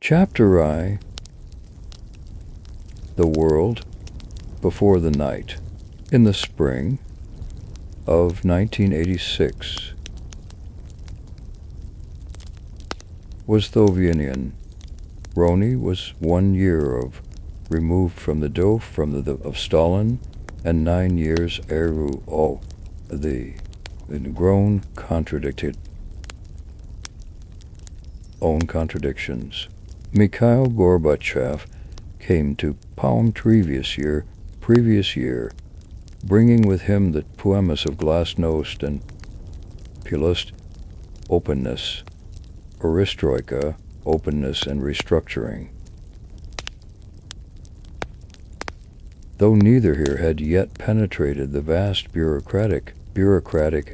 Chapter I, The World Before the Night. In the spring of 1986 was Sovietian. Roni was 1 year removed from the dough of Stalin, and 9 years eru the grown contradicted own contradictions. Mikhail Gorbachev came to power previous year, bringing with him the poems of glasnost and pulust, openness, perestroika, openness and restructuring. Though neither here had yet penetrated the vast bureaucratic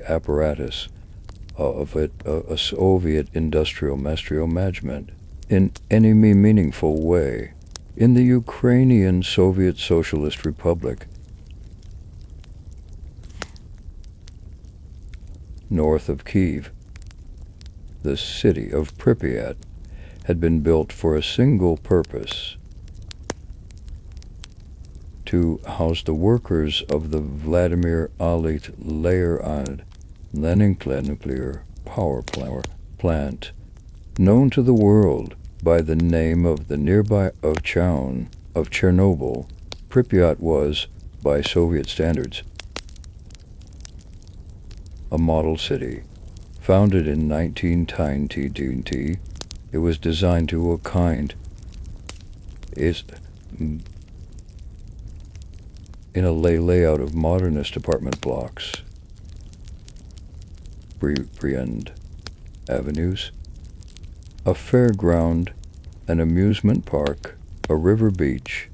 apparatus of a Soviet industrial management in any meaningful way, in the Ukrainian Soviet Socialist Republic, north of Kiev, the city of Pripyat had been built for a single purpose: to house the workers of the Vladimir Ilyich Lenin nuclear power plant, known to the world by the name of the nearby town of Chernobyl. Pripyat was, by Soviet standards, a model city. Founded in 1990, it was designed to in a layout of modernist apartment blocks, Briand avenues, a fairground, an amusement park, a river beach,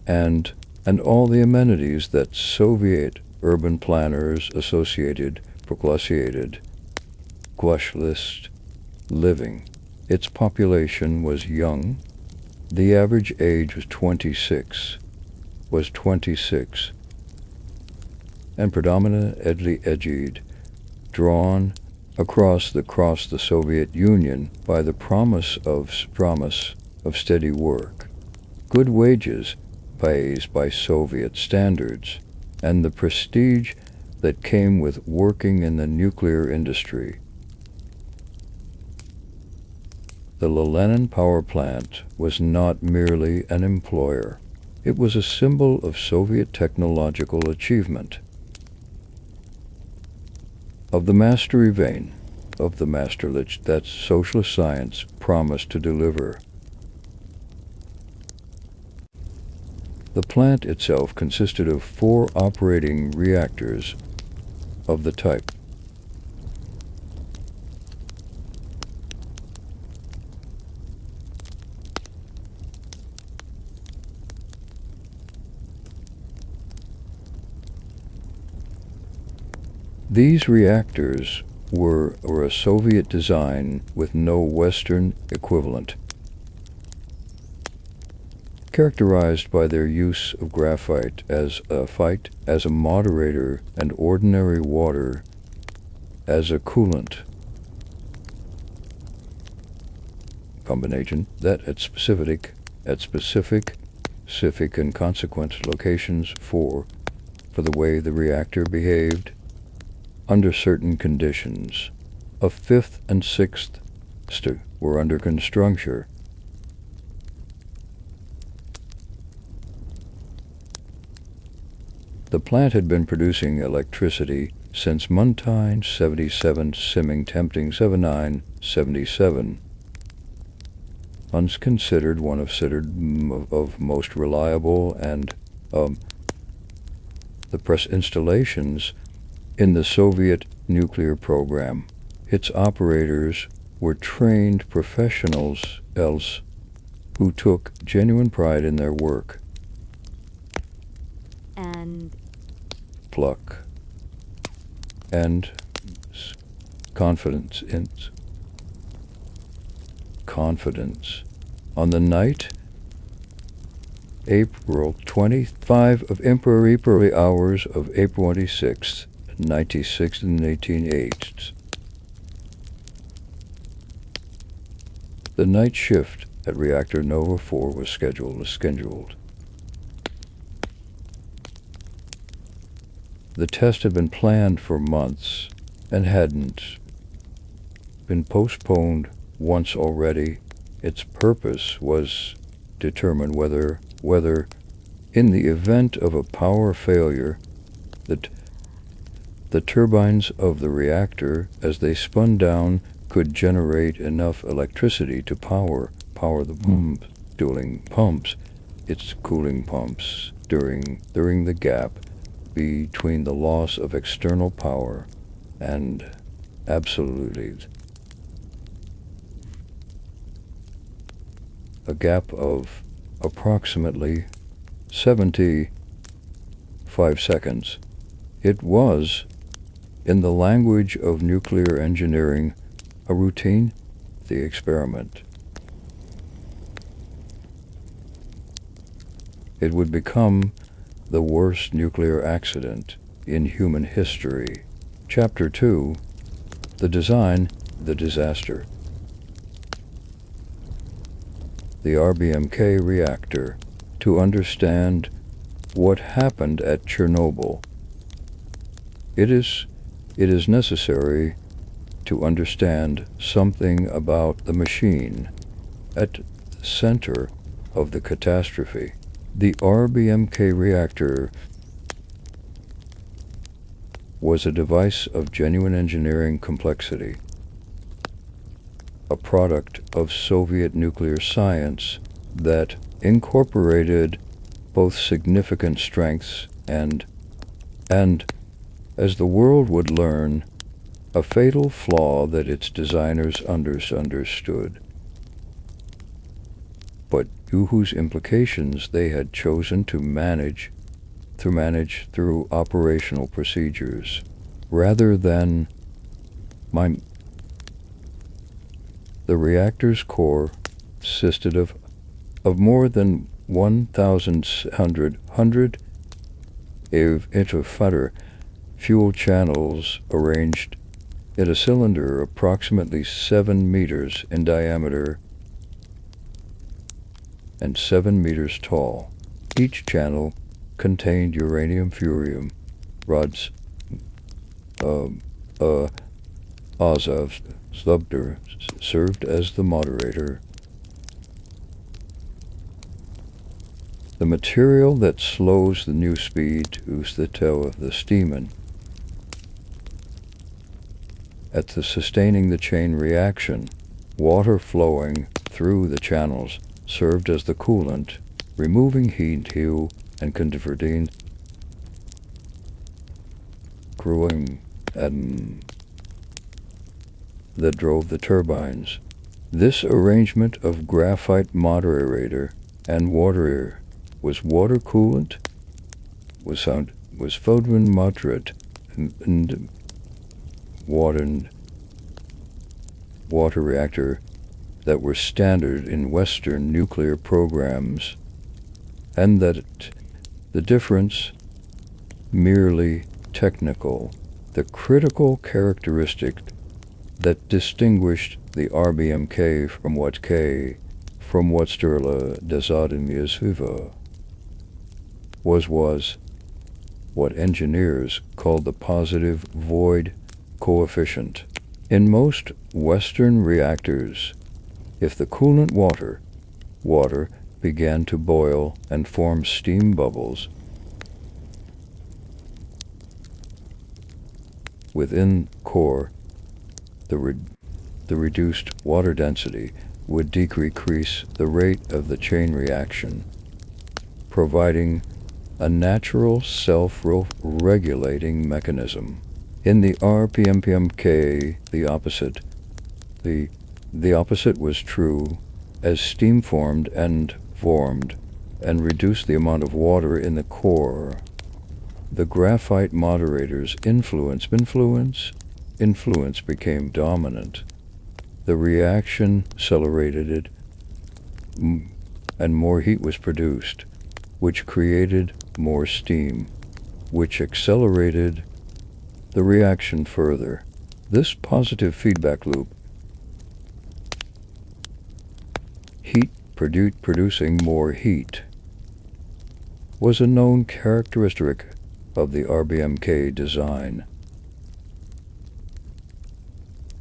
and all the amenities that Soviet urban planners proclassiated questlist living. Its population was young. The average age was 26, and predominantly edged, drawn across the Soviet Union by the promise of steady work, good wages by Soviet standards, and the prestige that came with working in the nuclear industry. The Lenin power plant was not merely an employer. It was a symbol of Soviet technological achievement, of the mastery vein, of the masterlich that socialist science promised to deliver. The plant itself consisted of 4 operating reactors of the type These reactors were a Soviet design with no Western equivalent, characterized by their use of graphite as a moderator and ordinary water as a coolant, combination that at specific and consequent locations for the way the reactor behaved under certain conditions. A 5th and 6th were under construction. The plant had been producing electricity since Montaigne 77, Simming tempting 7977. Considered one of most reliable and the press installations in the Soviet nuclear program. Its operators were trained professionals who took genuine pride in their work and pluck and confidence. On the night, April 25 of early hours of April 26th, 96 and 18/8. The night shift at reactor Nova 4 was scheduled. The test had been planned for months and hadn't been postponed once already. Its purpose was determine whether, in the event of a power failure, the turbines of the reactor, as they spun down, could generate enough electricity to power the cooling pumps during the gap between the loss of external power and absolutely a gap of approximately 75 seconds. It was, in the language of nuclear engineering, a routine, the experiment. It would become the worst nuclear accident in human history. Chapter 2, The Design, the Disaster. The RBMK reactor. To understand what happened at Chernobyl, it is necessary to understand something about the machine at the center of the catastrophe. The RBMK reactor was a device of genuine engineering complexity, a product of Soviet nuclear science that incorporated both significant strengths and, as the world would learn, a fatal flaw that its designers understood, but whose implications they had chosen to manage through operational procedures, rather than the reactor's core consisted of more than 1,100 interfutter fuel channels arranged in a cylinder approximately 7 meters in diameter and 7 meters tall. Each channel contained uranium-furium rods, Azov Slubder served as the moderator. The material that slows the new speed to the tail of the steam at the sustaining the chain reaction. Water flowing through the channels served as the coolant, removing heat and converting cooling that drove the turbines. This arrangement of graphite moderator and water was water coolant, was Fodman moderate, and water reactor that were standard in Western nuclear programs, and that the difference merely technical. The critical characteristic that distinguished the RBMK from what Sturla Desodimiasviva was what engineers called the positive void coefficient. In most Western reactors, if the coolant water began to boil and form steam bubbles within core, the reduced water density would decrease the rate of the chain reaction, providing a natural self-regulating mechanism. In the RBMK, the opposite was true, as steam formed and reduced the amount of water in the core. The graphite moderator's influence became dominant. The reaction accelerated and more heat was produced, which created more steam, which accelerated the reaction further. This positive feedback loop producing more heat, was a known characteristic of the RBMK design.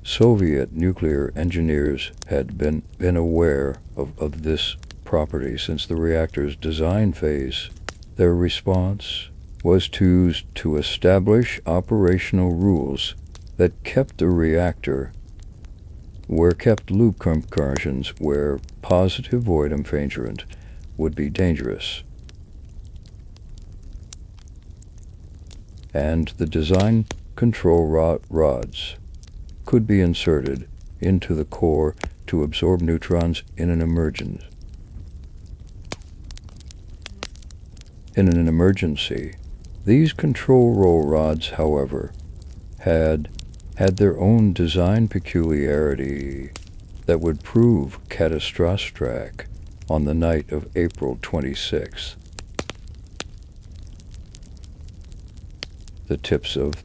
Soviet nuclear engineers had been aware of this property since the reactor's design phase. Their response was to establish operational rules that kept the reactor kept loop concursions where positive void enfangement would be dangerous. And the design control rods could be inserted into the core to absorb neutrons in an emergency. These control rods, however, had their own design peculiarity that would prove catastrophic on the night of April 26th. The tips of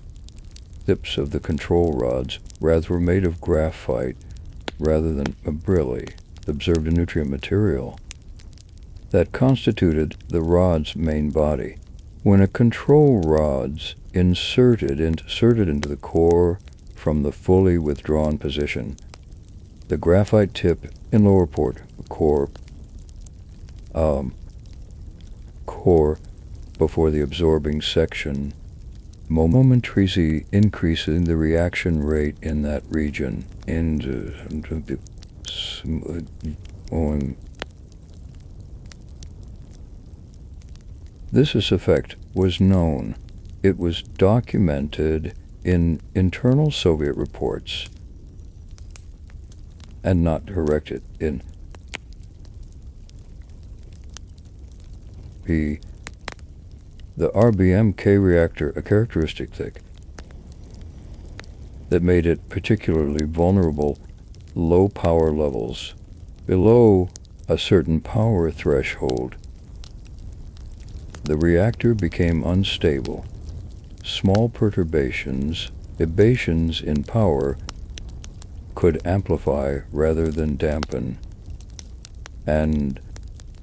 the control rods were made of graphite rather than beryllium, observed a nutrient material that constituted the rod's main body. When a control rod's inserted into the core from the fully withdrawn position, the graphite tip in lower core before the absorbing section momentarily increasing the reaction rate in that region. This effect was known. It was documented in internal Soviet reports and not corrected in the RBMK reactor, a characteristic that made it particularly vulnerable. Low power levels. Below a certain power threshold, the reactor became unstable. Small perturbations in power could amplify rather than dampen, and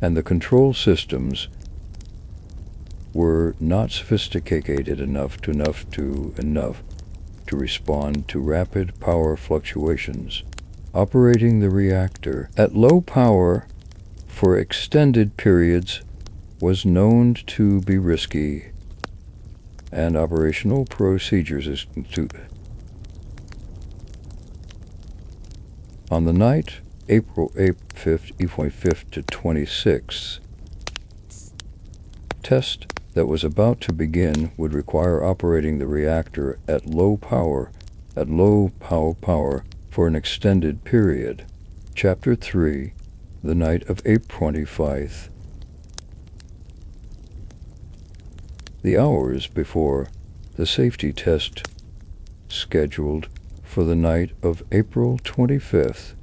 the control systems were not sophisticated enough to respond to rapid power fluctuations. Operating the reactor at low power for extended periods was known to be risky, and operational procedures on the night April 5th to 26th, test that was about to begin would require operating the reactor at low power for an extended period. Chapter 3, the night of April 25th. The hours before the safety test scheduled for the night of April 25th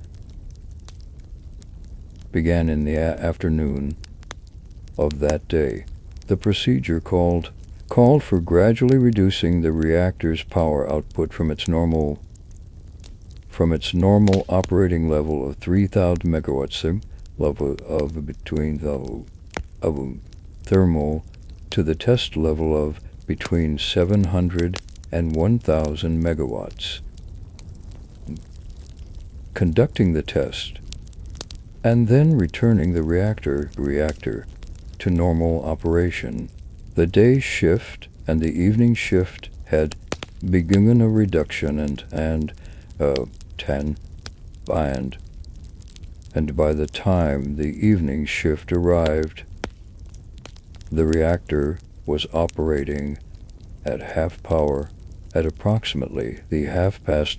began in the afternoon of that day. The procedure called for gradually reducing the reactor's power output from its normal operating level of 3,000 megawatts, level of between the thermal, to the test level of between 700 and 1,000 megawatts. Conducting the test and then returning the reactor to normal operation. The day shift and the evening shift had begun a reduction and by the time the evening shift arrived, the reactor was operating at half power at approximately the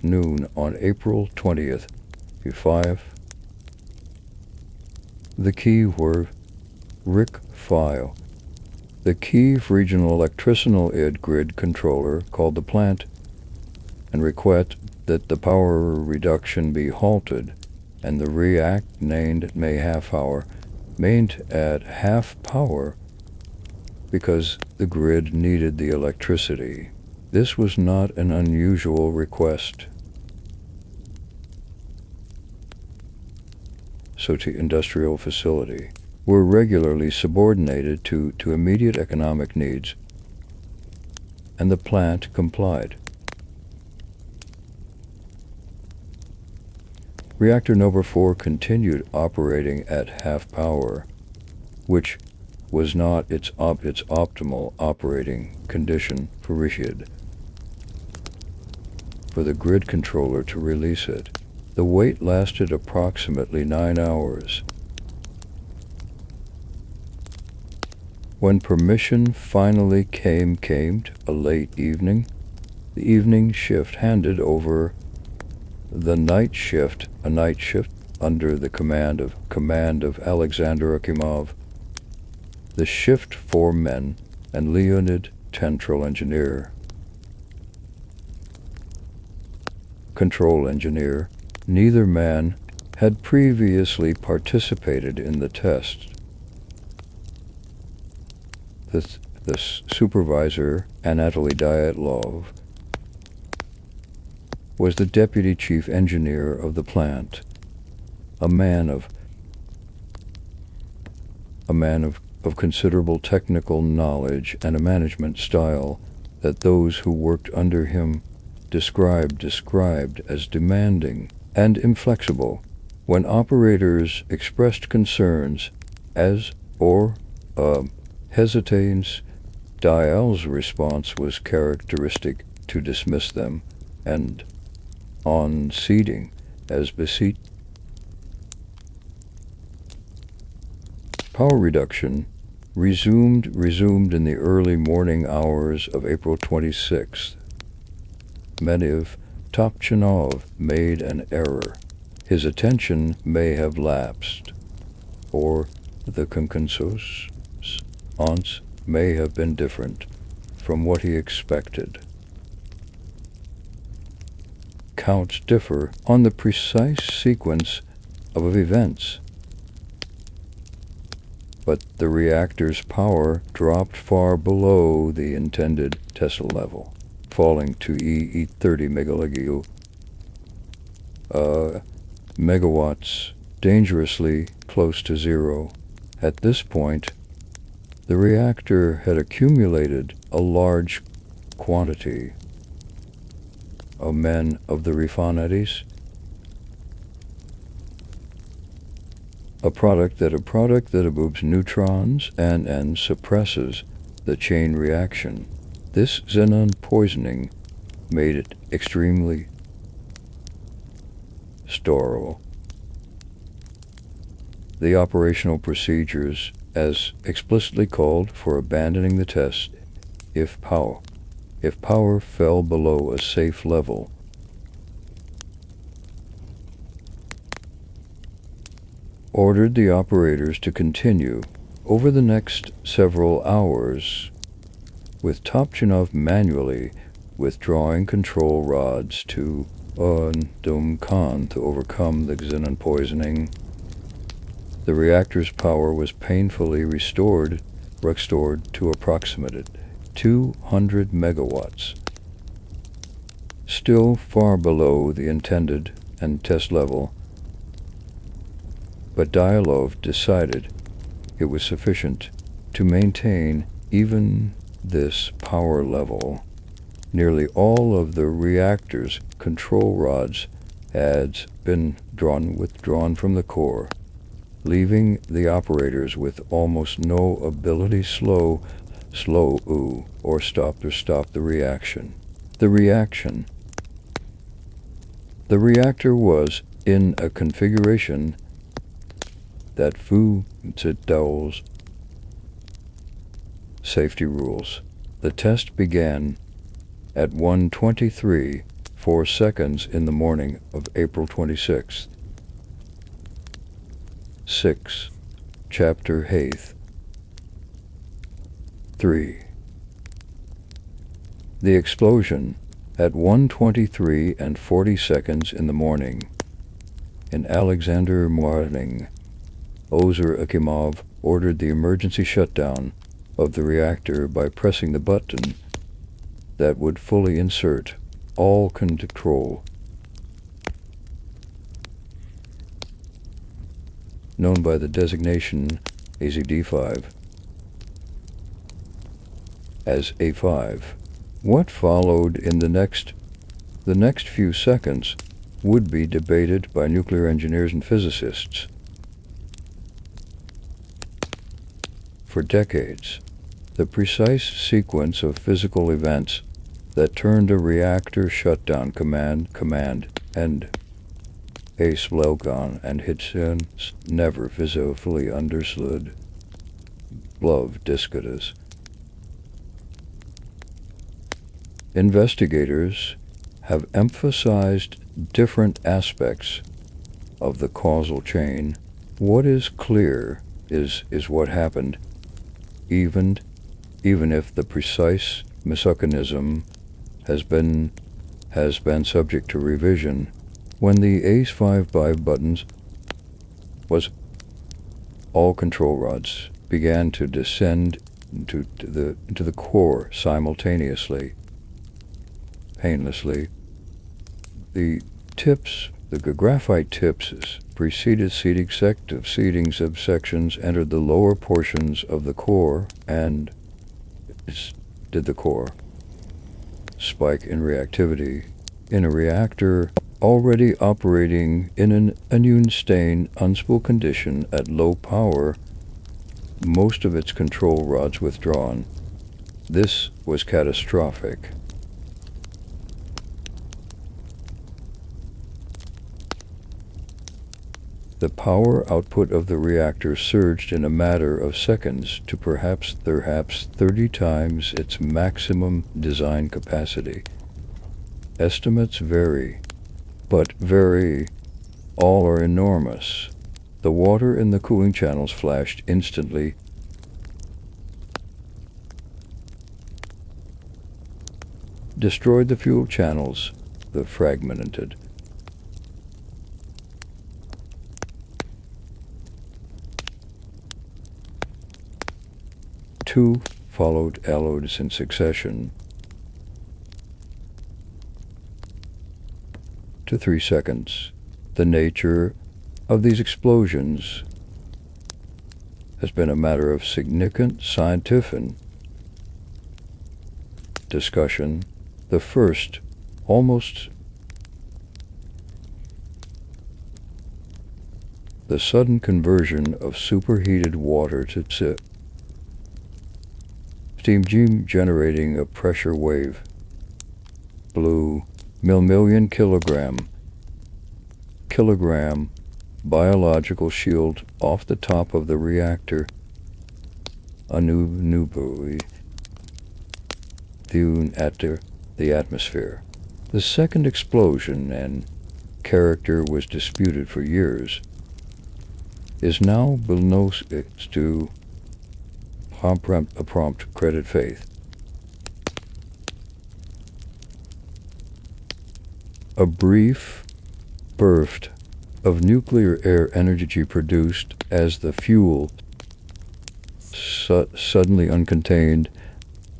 noon on April 20th. The key were RIC file. The Kyiv Regional Electrical Grid Controller called the plant and request that the power reduction be halted and the reactor maintained at half power because the grid needed the electricity. This was not an unusual request. Sochi industrial facility, were regularly subordinated to immediate economic needs, and the plant complied. Reactor number 4 continued operating at half power, which was not its optimal operating condition for the grid controller to release it. The wait lasted approximately 9 hours. When permission finally came a late evening, the evening shift handed over the night shift, a night shift under the command of Alexander Akimov, the shift foreman, and Leonid Control engineer. Neither man had previously participated in the test. The supervisor, Anatoly Dyatlov, was the deputy chief engineer of the plant, a man of considerable technical knowledge and a management style that those who worked under him described as demanding and inflexible. When operators expressed concerns hesitations, Dyal's response was characteristic: to dismiss them, and on ceding as beseech. Power reduction resumed in the early morning hours of April 26th. Mediv Topchinov made an error. His attention may have lapsed, or the consensus may have been different from what he expected. Counts differ on the precise sequence of events, but the reactor's power dropped far below the intended test level, falling to 30 megawatts, dangerously close to zero. At this point, the reactor had accumulated a large quantity of men of the refineries, a product that absorbs neutrons and suppresses the chain reaction. This xenon poisoning made it extremely sterile. The operational procedures as explicitly called for abandoning the test if power fell below a safe level. Ordered the operators to continue over the next several hours, with Topchinov manually withdrawing control rods to overcome the xenon poisoning. The reactor's power was painfully restored to approximately 200 megawatts, still far below the intended and test level, but Dyalov decided it was sufficient to maintain even this power level. Nearly all of the reactor's control rods had been withdrawn from the core, leaving the operators with almost no ability to stop the reaction. The reactor was in a configuration that fulfilled safety rules. The test began at 1:23 in the morning of April 26th. 6. Chapter 8. 3. The explosion at 1:23:40 in the morning. In Alexander morning, Ozer Akimov ordered the emergency shutdown of the reactor by pressing the button that would fully insert all control. known by the designation AZD5 as A5. What followed in the next few seconds would be debated by nuclear engineers and physicists for decades. The precise sequence of physical events that turned a reactor shutdown command, and a slogan and hits never visibly understood. Love discutas. Investigators have emphasized different aspects of the causal chain. What is clear is what happened, even if the precise mechanism has been subject to revision. When the ACE-5 buttons was, all control rods began to descend into the core simultaneously, painlessly. The graphite tips preceded seedings of sections entered the lower portions of the core, and did the core spike in reactivity in a reactor already operating in an unstable, unstable condition at low power, most of its control rods withdrawn. This was catastrophic. The power output of the reactor surged in a matter of seconds to perhaps 30 times its maximum design capacity. Estimates vary, all are enormous. The water in the cooling channels flashed instantly, destroyed the fuel channels, the fragmented. Two followed alloys in succession to 3 seconds. The nature of these explosions has been a matter of significant scientific discussion. The first, the sudden conversion of superheated water to steam generating a pressure wave, blew million kilogram biological shield off the top of the reactor, a new buoy, at the atmosphere. The second explosion, and character was disputed for years, is now below to prompt credit faith. A brief burst of nuclear air energy produced as the fuel, suddenly uncontained,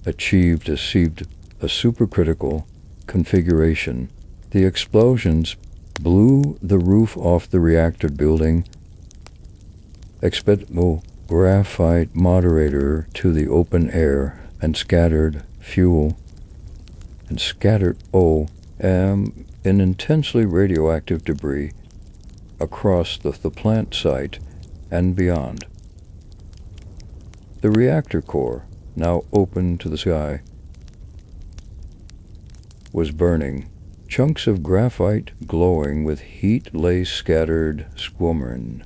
achieved a supercritical configuration. The explosions blew the roof off the reactor building, expelled graphite moderator to the open air, and scattered an intensely radioactive debris across the plant site and beyond. The reactor core, now open to the sky, was burning. Chunks of graphite glowing with heat lay scattered squirming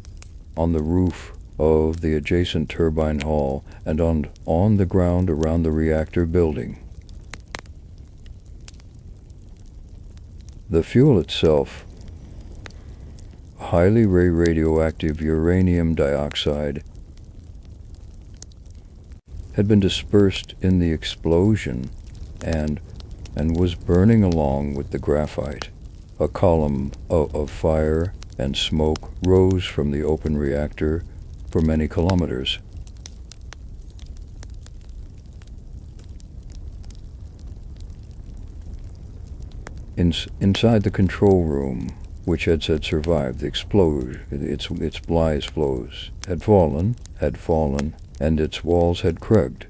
on the roof of the adjacent turbine hall and on the ground around the reactor building. The fuel itself, highly radioactive uranium dioxide, had been dispersed in the explosion and was burning along with the graphite. A column of fire and smoke rose from the open reactor for many kilometers. Inside the control room, which had survived the explosion, its blast flows, had fallen, and its walls had cracked.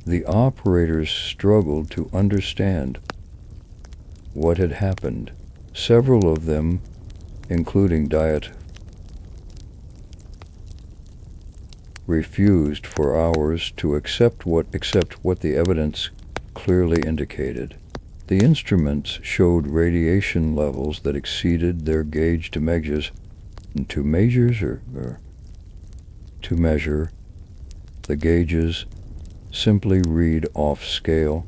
The operators struggled to understand what had happened. Several of them, including Diet, refused for hours to accept what the evidence clearly indicated. The instruments showed radiation levels that exceeded their gauge to measure. The gauges simply read off scale,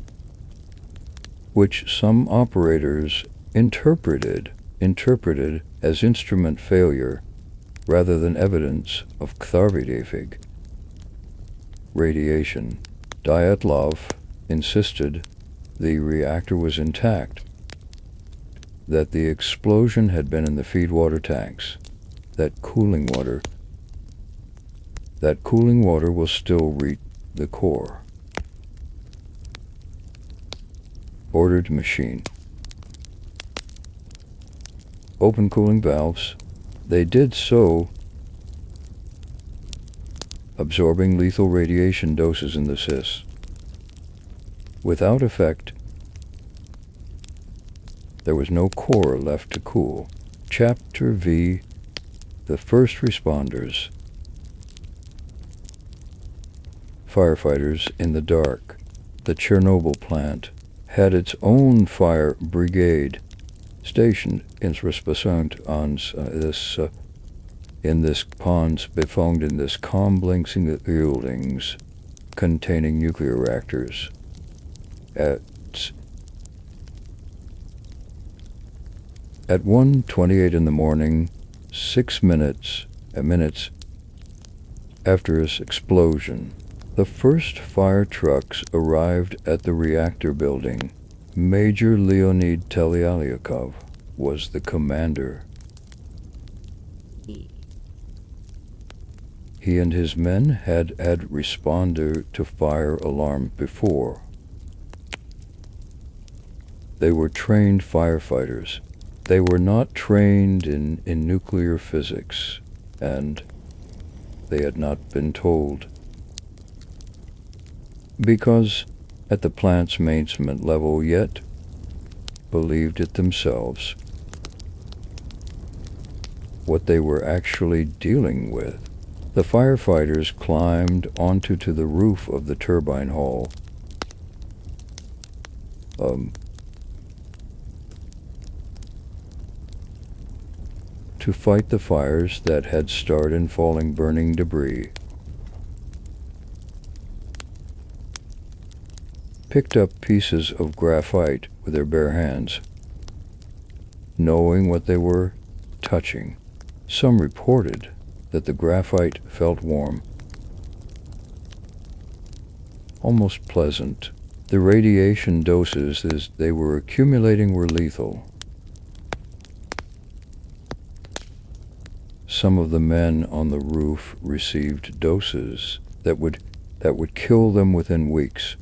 which some operators interpreted as instrument failure rather than evidence of Ktarvidefig radiation. Dyatlov insisted the reactor was intact, that the explosion had been in the feed water tanks, that cooling water will still reach the core. Ordered machine. Open cooling valves. They did so, absorbing lethal radiation doses in the sys. Without effect, there was no core left to cool. Chapter V. The first responders. Firefighters in the dark. The Chernobyl plant had its own fire brigade stationed in this ponds befound in this complex buildings containing nuclear reactors. At 1:28 in the morning, 6 minutes after its explosion, the first fire trucks arrived at the reactor building. Major Leonid Telyalikov was the commander. He and his men had responded to fire alarm before. They were trained firefighters. They were not trained in nuclear physics, and they had not been told. Because at the plant's maintenance level yet believed it themselves what they were actually dealing with. The firefighters climbed onto the roof of the turbine hall. To fight the fires that had started in falling burning debris. Picked up pieces of graphite with their bare hands, knowing what they were touching. Some reported that the graphite felt warm, almost pleasant. The radiation doses as they were accumulating were lethal. Some of the men on the roof received doses that would kill them within weeks.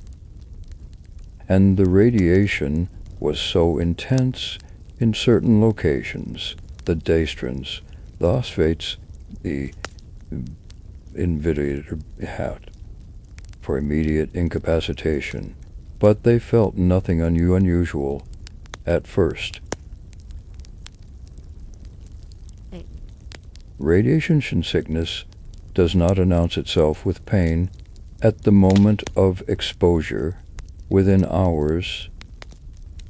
And the radiation was so intense in certain locations, the dastrins, the phosphates, the invited hat for immediate incapacitation, but they felt nothing unusual at first. Radiation sickness does not announce itself with pain at the moment of exposure. Within hours,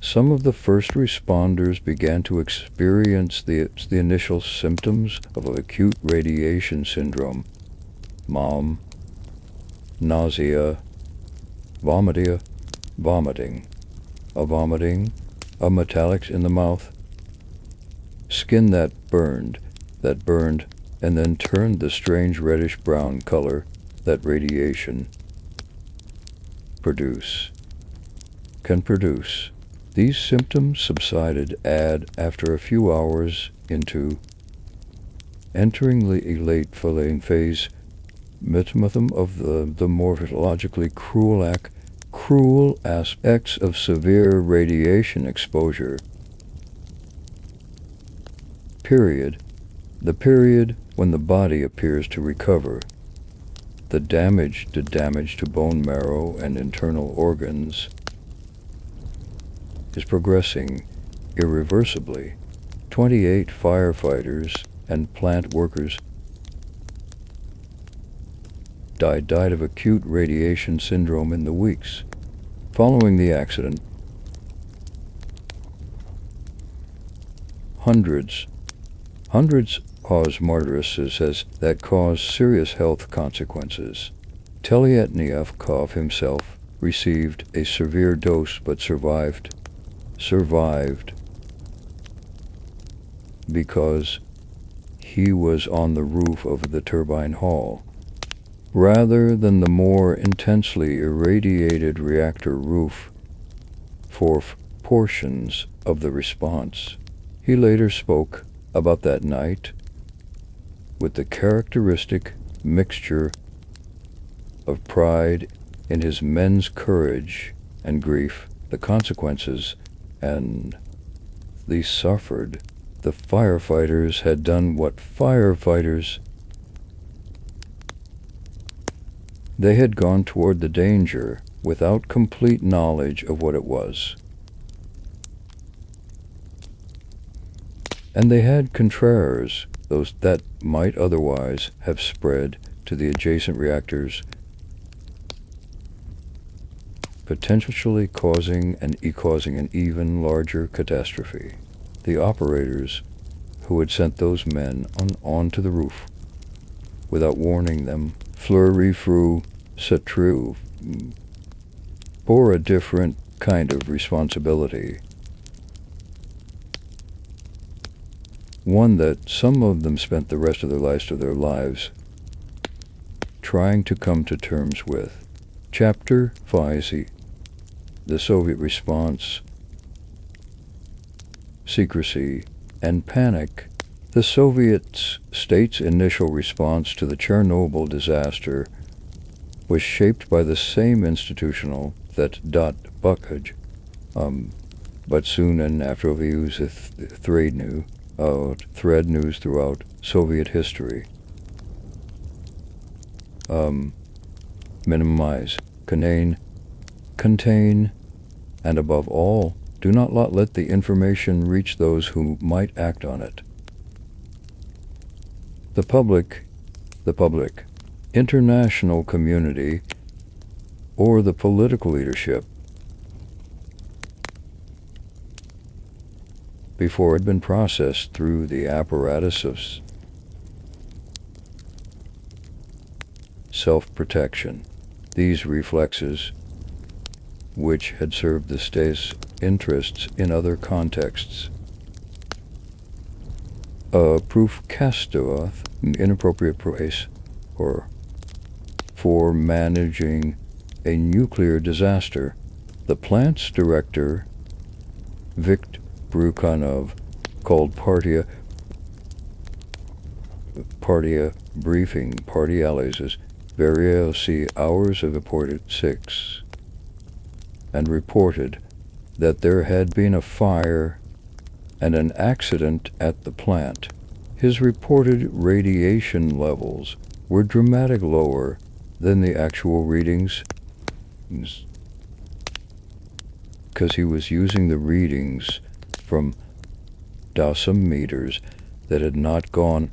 some of the first responders began to experience the initial symptoms of acute radiation syndrome: nausea, vomiting, a metallics in the mouth, skin that burned, and then turned the strange reddish-brown color that radiation can produce. These symptoms subsided after a few hours into entering the late feline phase, mythm of the morphologically cruel aspects of severe radiation exposure. period, the period when the body appears to recover, the damage to bone marrow and internal organs is progressing irreversibly. 28 firefighters and plant workers died of acute radiation syndrome in the weeks following the accident. Hundreds cause martyrisis that cause serious health consequences. Telyetniakov himself received a severe dose but survived because he was on the roof of the turbine hall, rather than the more intensely irradiated reactor roof for portions of the response. He later spoke about that night with the characteristic mixture of pride in his men's courage and grief. The consequences and they suffered. The firefighters had done what firefighters. They had gone toward the danger without complete knowledge of what it was. And they had contraires, those that might otherwise have spread to the adjacent reactors, potentially causing an even larger catastrophe. The operators who had sent those men onto the roof without warning them, fleur-refou satru, bore a different kind of responsibility. One that some of them spent the rest of their lives trying to come to terms with. Chapter 5: The Soviet Response, Secrecy, and Panic. The Soviet state's initial response to the Chernobyl disaster was shaped by the same institutional that buckage, but soon and after views a thread news throughout Soviet history. Minimize, contain, and above all, do not let the information reach those who might act on it. The public, international community, or the political leadership, before it had been processed through the apparatus of self-protection. These reflexes, which had served the state's interests in other contexts, proof castoth, inappropriate place, or for managing a nuclear disaster. The plant's director, Viktor Brukhanov, called party briefing, party allies, various hours of reported 6, and reported that there had been a fire and an accident at the plant. His reported radiation levels were dramatically lower than the actual readings, because he was using the readings from dosimeters that had not gone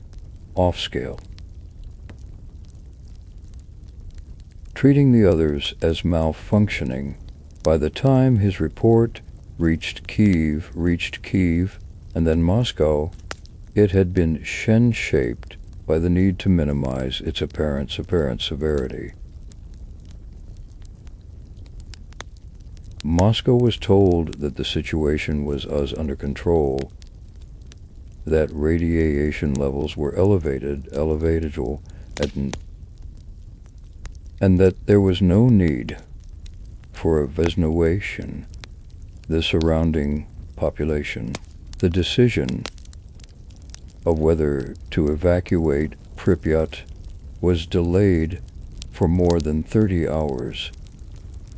off scale, treating the others as malfunctioning. By the time his report reached Kiev, and then Moscow, it had been shaped by the need to minimize its apparent severity. Moscow was told that the situation was under control, that radiation levels were elevated, and that there was no need for evacuation. The surrounding population. The decision of whether to evacuate Pripyat was delayed for more than 30 hours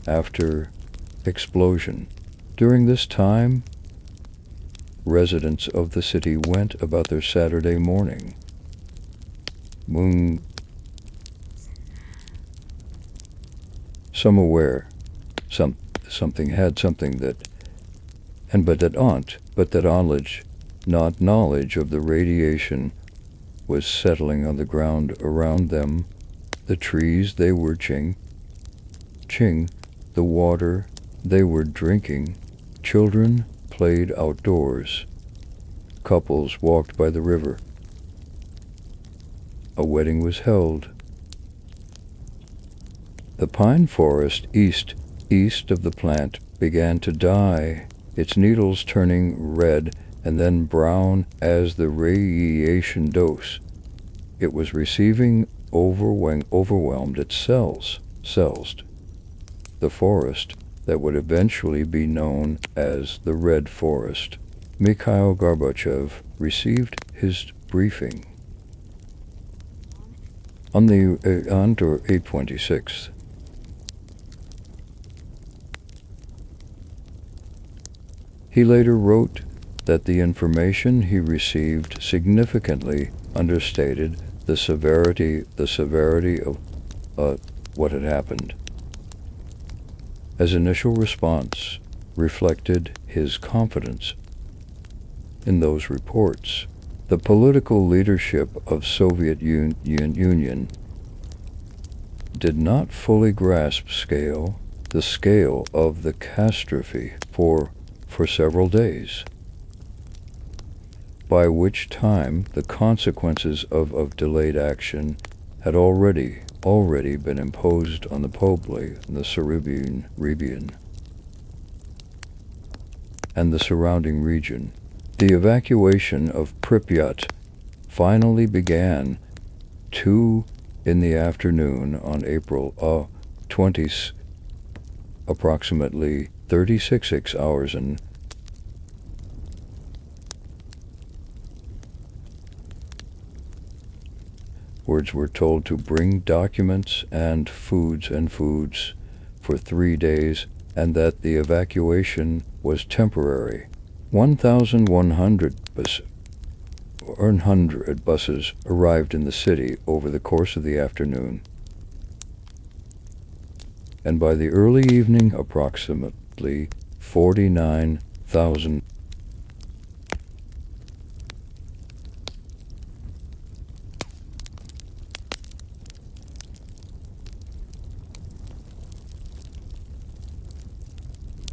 after explosion. During this time, residents of the city went about their Saturday morning. Some aware, something that, but that knowledge of the radiation was settling on the ground around them, the trees they were ching, the water they were drinking, children played outdoors, couples walked by the river. A wedding was held. The pine forest east of the plant began to die, its needles turning red and then brown as the radiation dose it was receiving overwhelmed its cells. The forest that would eventually be known as the Red Forest. Mikhail Gorbachev received his briefing on April 26th. He later wrote that the information he received significantly understated the severity of what had happened. His initial response reflected his confidence in those reports. The political leadership of Soviet Union did not fully grasp the scale of the catastrophe for several days, by which time the consequences of delayed action had already been imposed on the Pobly and the Serbian and the surrounding region. The evacuation of Pripyat finally began 2 in the afternoon on April 20th, approximately 36 hours and words were told to bring documents and foods for 3 days, and that the evacuation was temporary. 1,100 buses arrived in the city over the course of the afternoon, and by the early evening approximately 49,000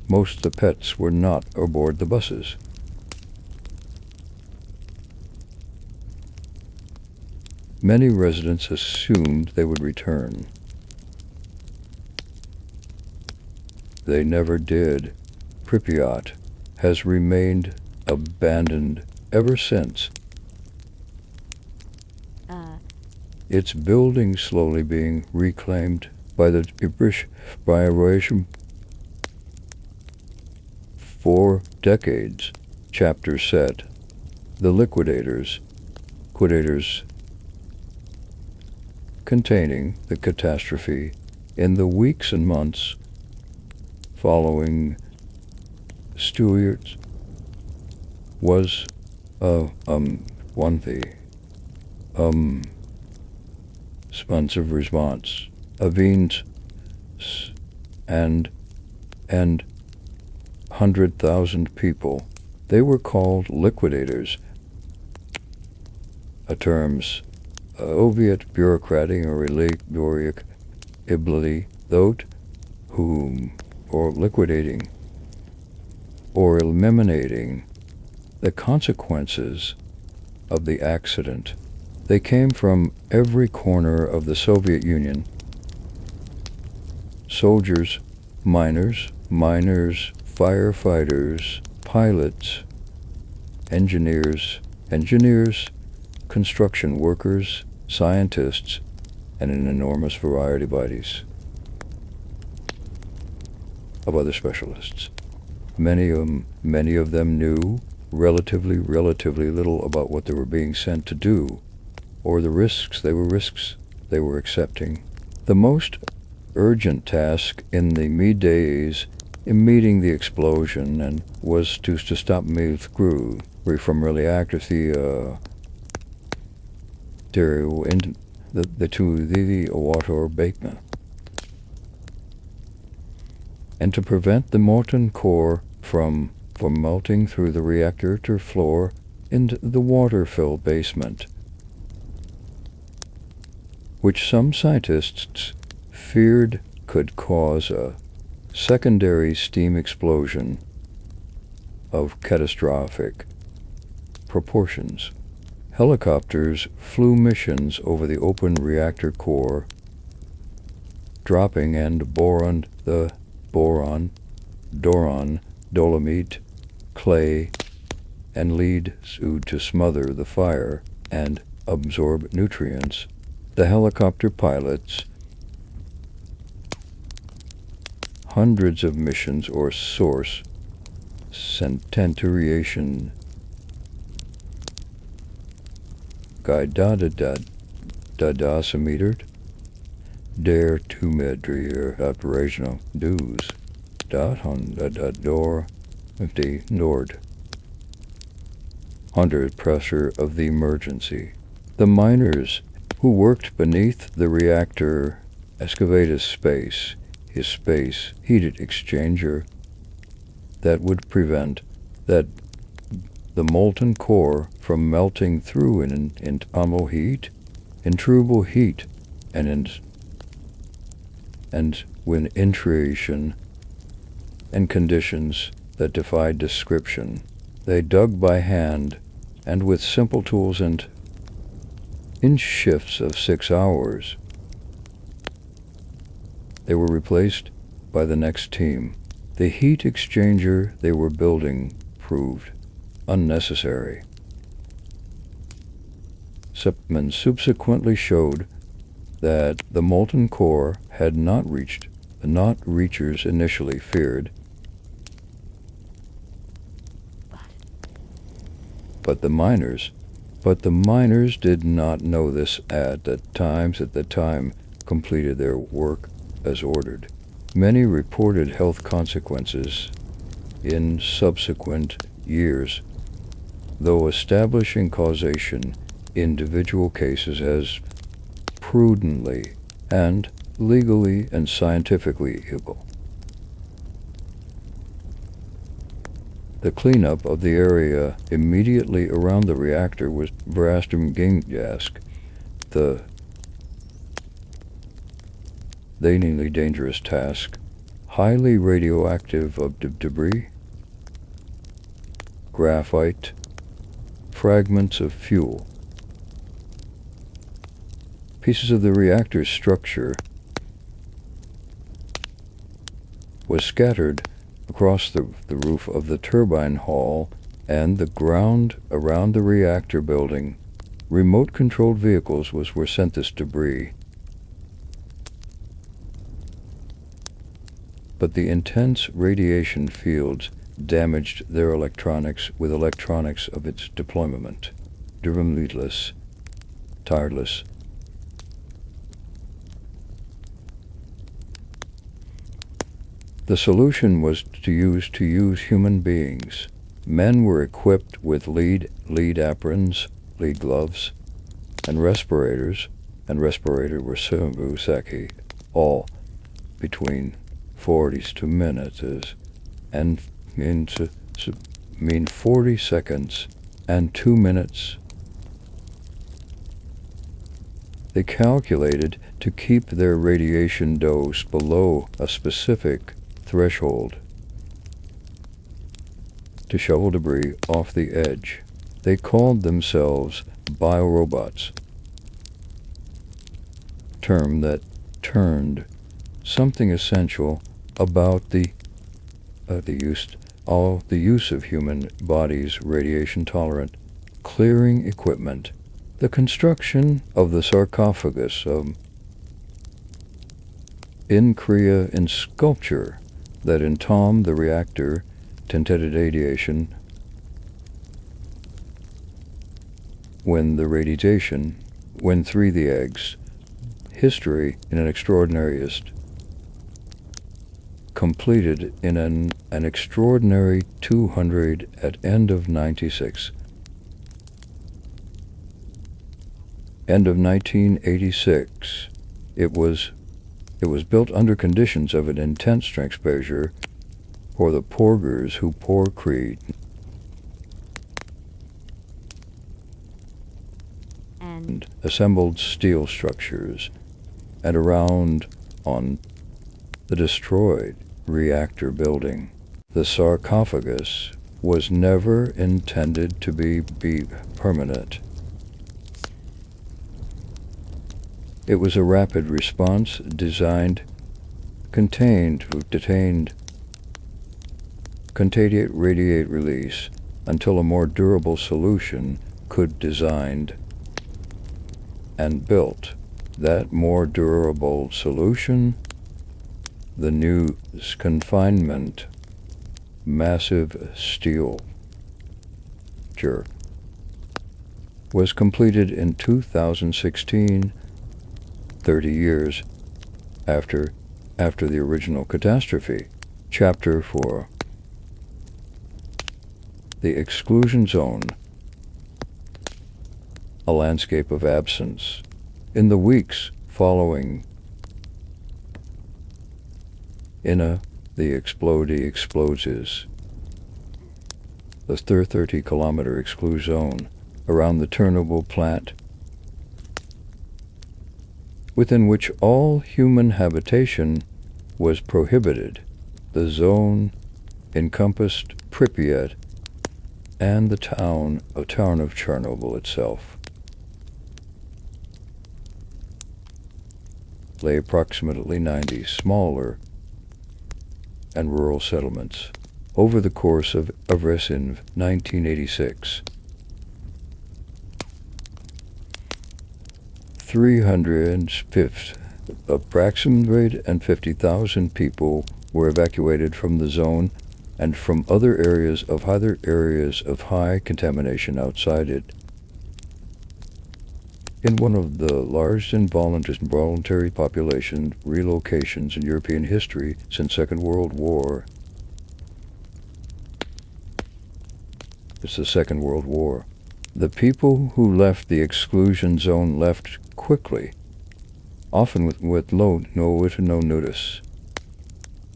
Most of the pets were not aboard the buses. Many residents assumed they would return. They never did. Pripyat has remained abandoned ever since. Its buildings slowly being reclaimed by the British by a Russian. For decades, chapter said, the liquidators containing the catastrophe in the weeks and months following Stuart was responsive response, events and 100,000 people. They were called liquidators, a terms Soviet bureaucratic or bureaucratic ability, those whom or liquidating or eliminating the consequences of the accident. They came from every corner of the Soviet Union. Soldiers, miners, firefighters, pilots, engineers, construction workers, scientists, and an enormous variety of other specialists. Many of them knew relatively little about what they were being sent to do, or the risks they were accepting. The most urgent task in the middays meeting the explosion and was to stop me through from reactor in the to the water bakement, and to prevent the molten core from melting through the reactor to floor into the water-filled basement, which some scientists feared could cause a secondary steam explosion of catastrophic proportions. Helicopters flew missions over the open reactor core, dropping and boron, dolomite, clay, and lead to smother the fire and absorb nutrients. The helicopter pilots hundreds of missions or source centuriation guide dosimetered dare to medrier operational dues door 50 nord under pressure of the emergency. The miners who worked beneath the reactor excavated space heated exchanger that would prevent that the molten core from melting through in intrusible heat, and when intrusion and conditions that defied description. They dug by hand and with simple tools and in shifts of 6 hours. They were replaced by the next team. The heat exchanger they were building proved unnecessary. Subsequently subsequently showed that the molten core had not reached the not-reachers initially feared, but the miners did not know this at the time completed their work as ordered. Many reported health consequences in subsequent years, though establishing causation individual cases as prudently and legally and scientifically able. The cleanup of the area immediately around the reactor was the dangerous task. Highly radioactive debris, graphite, fragments of fuel, pieces of the reactor's structure was scattered across the roof of the turbine hall and the ground around the reactor building. Remote-controlled vehicles were sent this debris, but the intense radiation fields damaged their electronics of its deployment. Tireless. The solution was to use human beings. Men were equipped with lead aprons, lead gloves, and respirators, were Saki, all between 40 minutes and 40 seconds and 2 minutes. They calculated to keep their radiation dose below a specific threshold to shovel debris off the edge. They called themselves biorobots, term that turned something essential about the use of human bodies' radiation-tolerant clearing equipment. The construction of the sarcophagus in Korea in sculpture that entombed the reactor tinted radiation when three the eggs. History in an extraordinariest completed in an extraordinary 200 at end of 96. End of 1986, it was built under conditions of an intense strength exposure for the porgers who porcrete and assembled steel structures and around on the destroyed reactor building. The sarcophagus was never intended to be permanent. It was a rapid response designed, contained, radiate release until a more durable solution could designed and built. That more durable solution, the new confinement, massive steel jerk, was completed in 2016, 30 years after the original catastrophe. Chapter 4. The exclusion zone. A landscape of absence. In the weeks following the explosives, the 30-kilometer exclusion zone around the Chernobyl plant, within which all human habitation was prohibited. The zone encompassed Pripyat and the town of Chernobyl itself. Lay approximately 90 smaller and rural settlements. Over the course of in 1986, 350,000 people were evacuated from the zone and from other areas of high contamination outside it. In one of the largest involuntary population relocations in European history since Second World War. It's the Second World War. The people who left the exclusion zone left quickly, often with no notice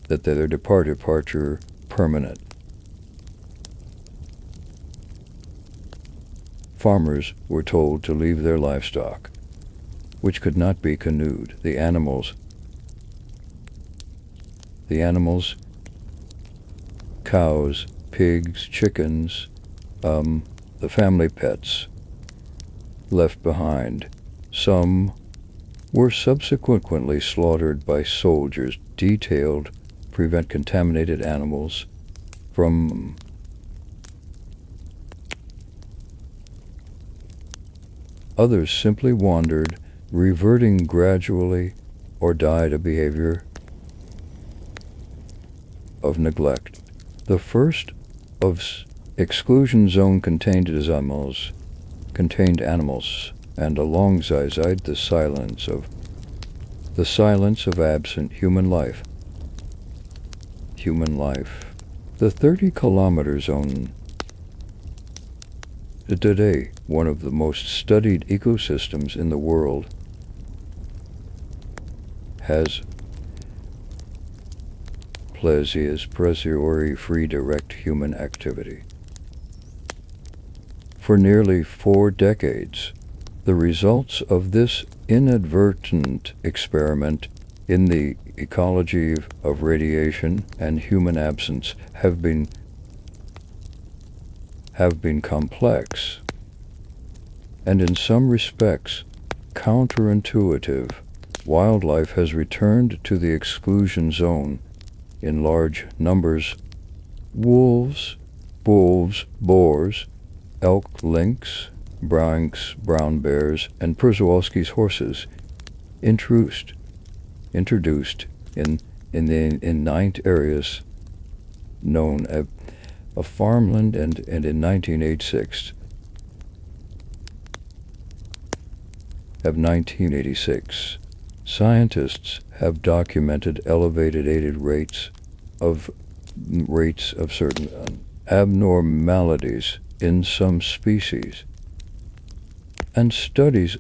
that their departure permanent. Farmers were told to leave their livestock, which could not be canoed. The animals, cows, pigs, chickens, the family pets left behind. Some were subsequently slaughtered by soldiers detailed to prevent contaminated animals from others simply wandered, reverting gradually, or died a behavior of neglect. The first of exclusion zone contained animals, and alongside the silence of absent human life. The 30-kilometer zone, today one of the most studied ecosystems in the world, has pressure-free direct human activity. For nearly 4 decades, the results of this inadvertent experiment in the ecology of radiation and human absence have been complex and in some respects counterintuitive. Wildlife has returned to the exclusion zone in large numbers. Wolves, boars, elk, lynx, brown bears, and Przewalski's horses introduced in 9 areas known as a farmland, and in 1986, scientists have documented elevated rates of rates of certain abnormalities in some species, and studies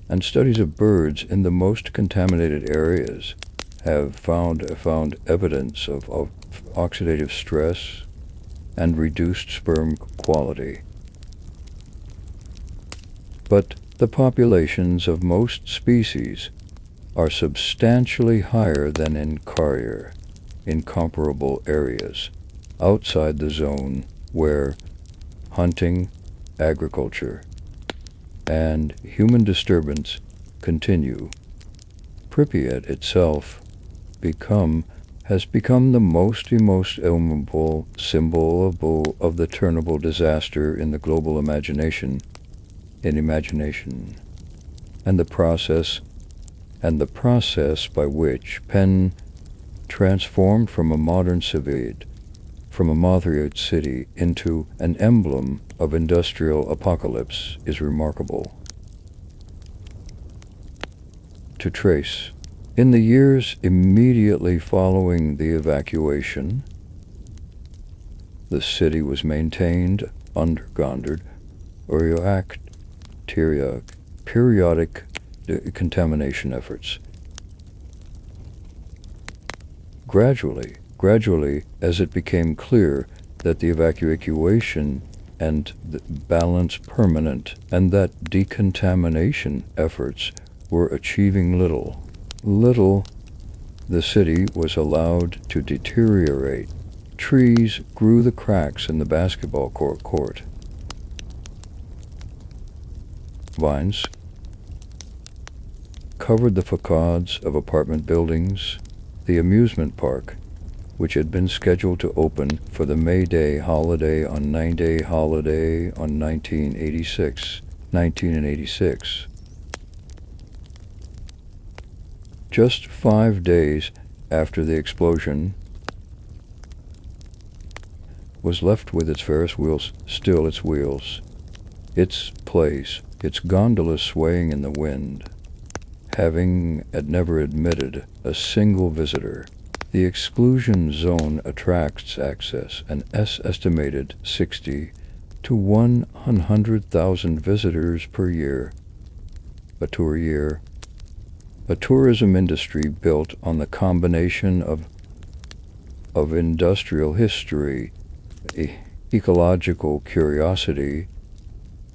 of birds in the most contaminated areas have found evidence of oxidative stress and reduced sperm quality. But the populations of most species are substantially higher than in comparable areas outside the zone where hunting, agriculture, and human disturbance continue. Pripyat itself has become the most emotional symbol of the Chernobyl disaster in the global imagination, and the process by which Penn transformed from a modern Soviet city into an emblem of industrial apocalypse is remarkable to trace. In the years immediately following the evacuation, the city was maintained undergone periodic contamination efforts. Gradually, as it became clear that the evacuation and the balance permanent and that decontamination efforts were achieving little, the city was allowed to deteriorate. Trees grew the cracks in the basketball court. Vines covered the facades of apartment buildings. The amusement park, which had been scheduled to open for the May Day holiday on 1986, just 5 days after the explosion, was left with its Ferris wheels, its place, its gondolas swaying in the wind, having never admitted a single visitor. The exclusion zone attracts access an estimated 60 to 100,000 visitors per year. A tourism industry built on the combination of industrial history, ecological curiosity,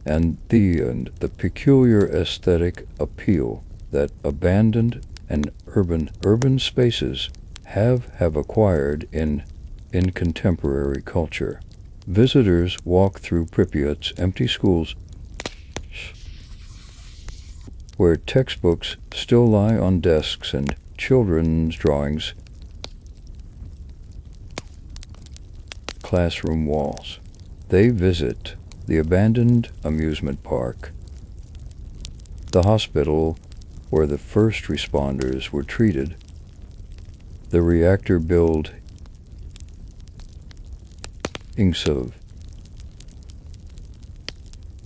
and the peculiar aesthetic appeal that abandoned and urban spaces have acquired in contemporary culture. Visitors walk through Pripyat's empty schools, where textbooks still lie on desks and children's drawings classroom walls. They visit the abandoned amusement park, the hospital where the first responders were treated, the reactor buildings of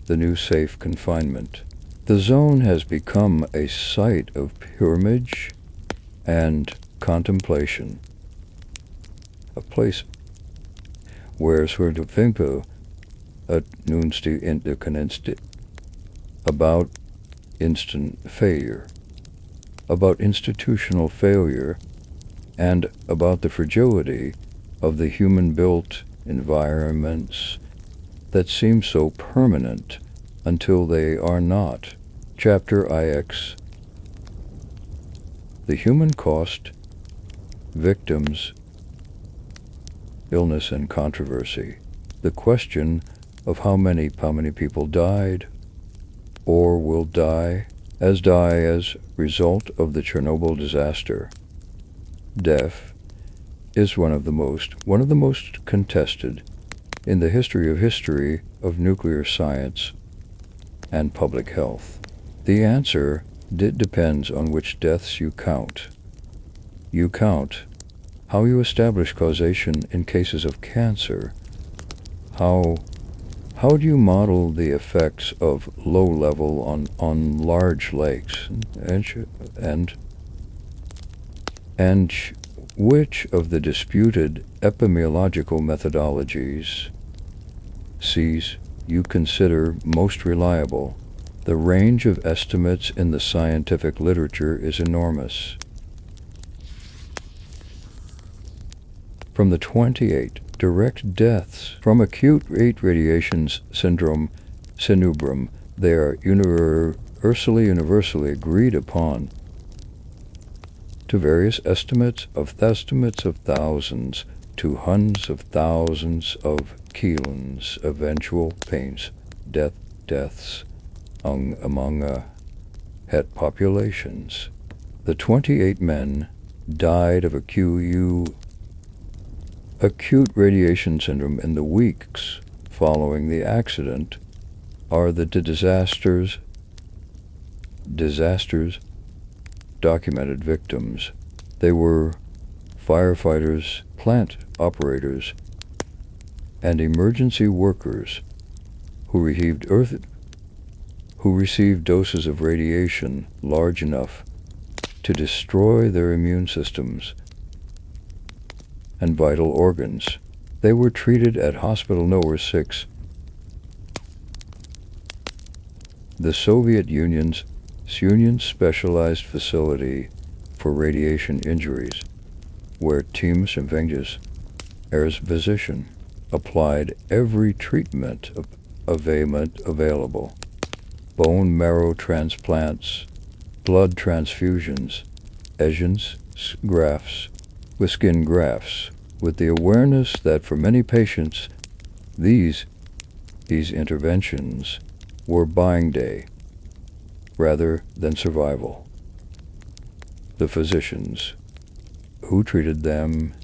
the new safe confinement. The zone has become a site of pilgrimage and contemplation, a place where Sverdlovimpo at Nunsti Interconenstit about about institutional failure, and about the fragility of the human-built environments that seem so permanent until they are not. Chapter IX. The human cost, victims, illness and controversy. The question of how many people died or will die as result of the Chernobyl disaster. Death is one of the most contested in the history of nuclear science and public health. The answer depends on which deaths you count. You count how you establish causation in cases of cancer. How do you model the effects of low level on large lakes and Which of the disputed epidemiological methodologies you consider most reliable? The range of estimates in the scientific literature is enormous. From the 28 direct deaths from acute radiation syndrome, Chernobyl, they are universally agreed upon, to various estimates of thousands to hundreds of thousands of kilons, eventual pains, deaths among het populations. The 28 men died of acute radiation syndrome in the weeks following the accident are the disasters documented victims. They were firefighters, plant operators, and emergency workers who received doses of radiation large enough to destroy their immune systems and vital organs. They were treated at Hospital No. 6, the Soviet Union's specialized facility for radiation injuries, where Team Shimvenges, as physician, applied every treatment available: bone marrow transplants, blood transfusions, grafts, with skin grafts, with the awareness that for many patients these interventions were buying day rather than survival. The physicians who treated them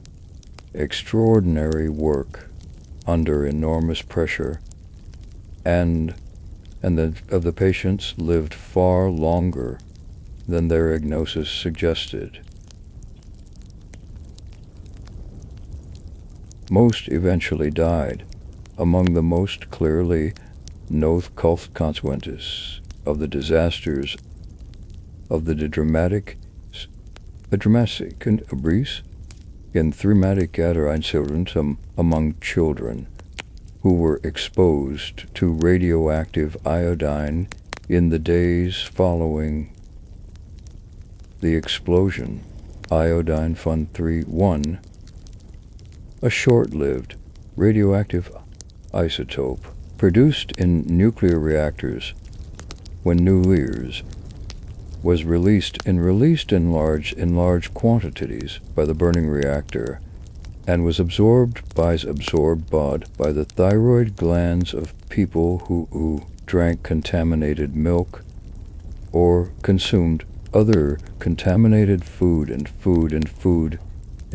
extraordinary work under enormous pressure, and the patients lived far longer than their diagnosis suggested. Most eventually died. Among the most clearly known consequences of the disasters of the dramatic in traumatic children among children who were exposed to radioactive iodine in the days following the explosion. Iodine Fund 3-1, a short-lived radioactive isotope produced in nuclear reactors when nuclears was released in large quantities by the burning reactor, and was absorbed by the thyroid glands of people who drank contaminated milk or consumed other contaminated food in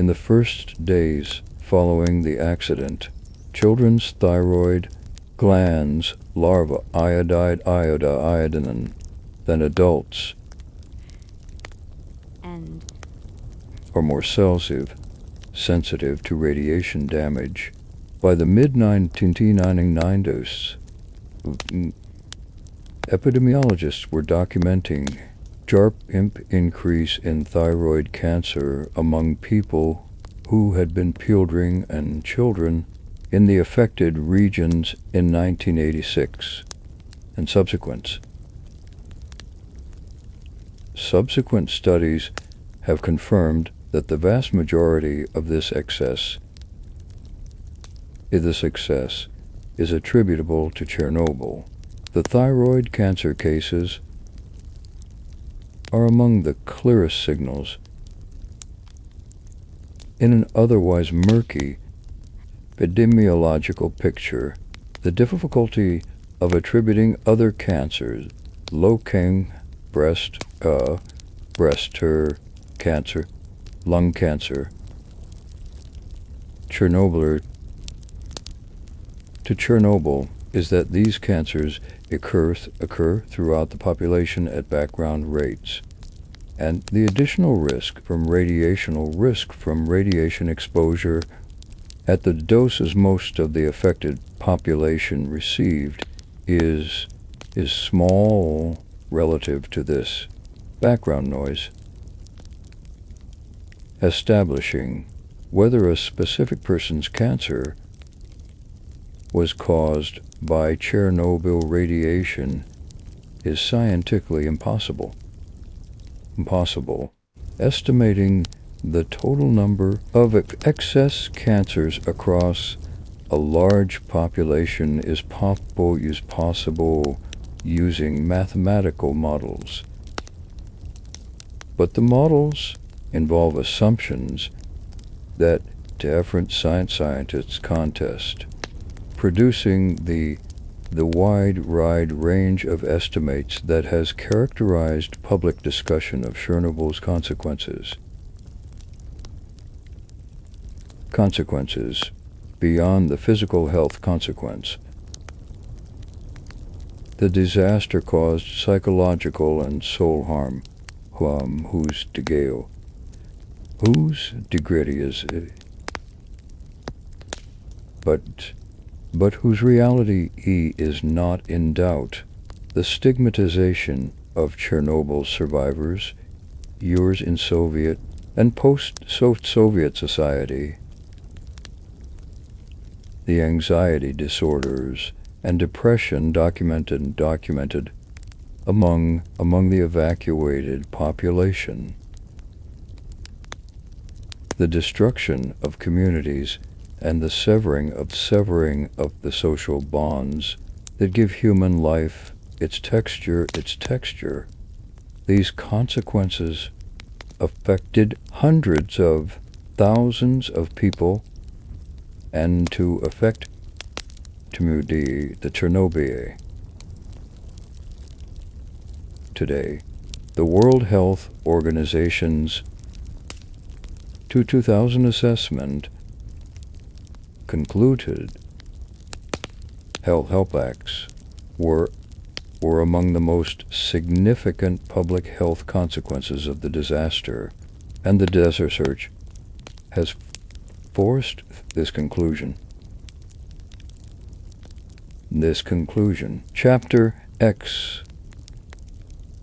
the first days following the accident. Children's thyroid glands larvae iodine than adults, and are more sensitive to radiation damage. By the mid-1990s, epidemiologists were documenting sharp increase in thyroid cancer among people who had been children in the affected regions in 1986 and subsequent. Subsequent studies have confirmed that the vast majority of this excess is attributable to Chernobyl. The thyroid cancer cases are among the clearest signals in an otherwise murky epidemiological picture. The difficulty of attributing other cancers, breast cancer, lung cancer, to Chernobyl, is that these cancers occur throughout the population at background rates, and the additional risk from radiation exposure at the doses most of the affected population received is small relative to this background noise. establishing whether a specific person's cancer was caused by Chernobyl radiation is scientifically impossible. Estimating the total number of excess cancers across a large population is possible using mathematical models. But the models involve assumptions that different scientists contest, producing the wide range of estimates that has characterized public discussion of Chernobyl's consequences beyond the physical health consequence. The disaster caused psychological and soul harm, whose degree is, but whose reality is not in doubt. The stigmatization of Chernobyl survivors, yours in Soviet and post-Soviet society, the anxiety disorders and depression documented among the evacuated population, the destruction of communities and the severing of the social bonds that give human life its texture. These consequences affected hundreds of thousands of people, and to affect the Chernobyl. Today, the World Health Organization's 2000 assessment concluded health acts were among the most significant public health consequences of the disaster, and the desert search has forced this conclusion. Chapter X: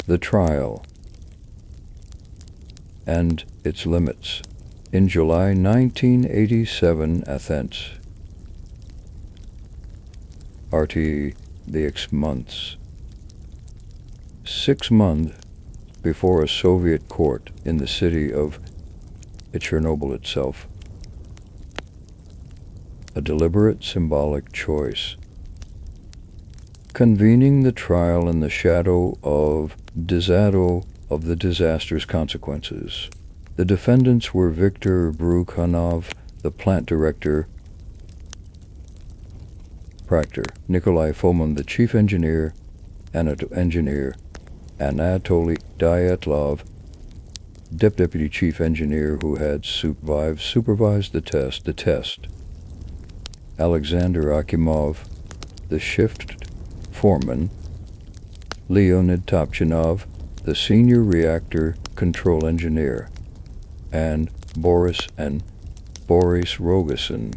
The Trial and Its Limits. In July 1987, Athens, the 6 months before a Soviet court in the city of Chernobyl itself, a deliberate symbolic choice, convening the trial in the shadow of the disaster's consequences. The defendants were Viktor Brukhanov, the plant director, Nikolai Fomin, the chief engineer, Anatoly Dyatlov, deputy chief engineer who had supervised the test, Alexander Akimov, the shift foreman, Leonid Topchinov, the senior reactor control engineer, and Boris Rogosin,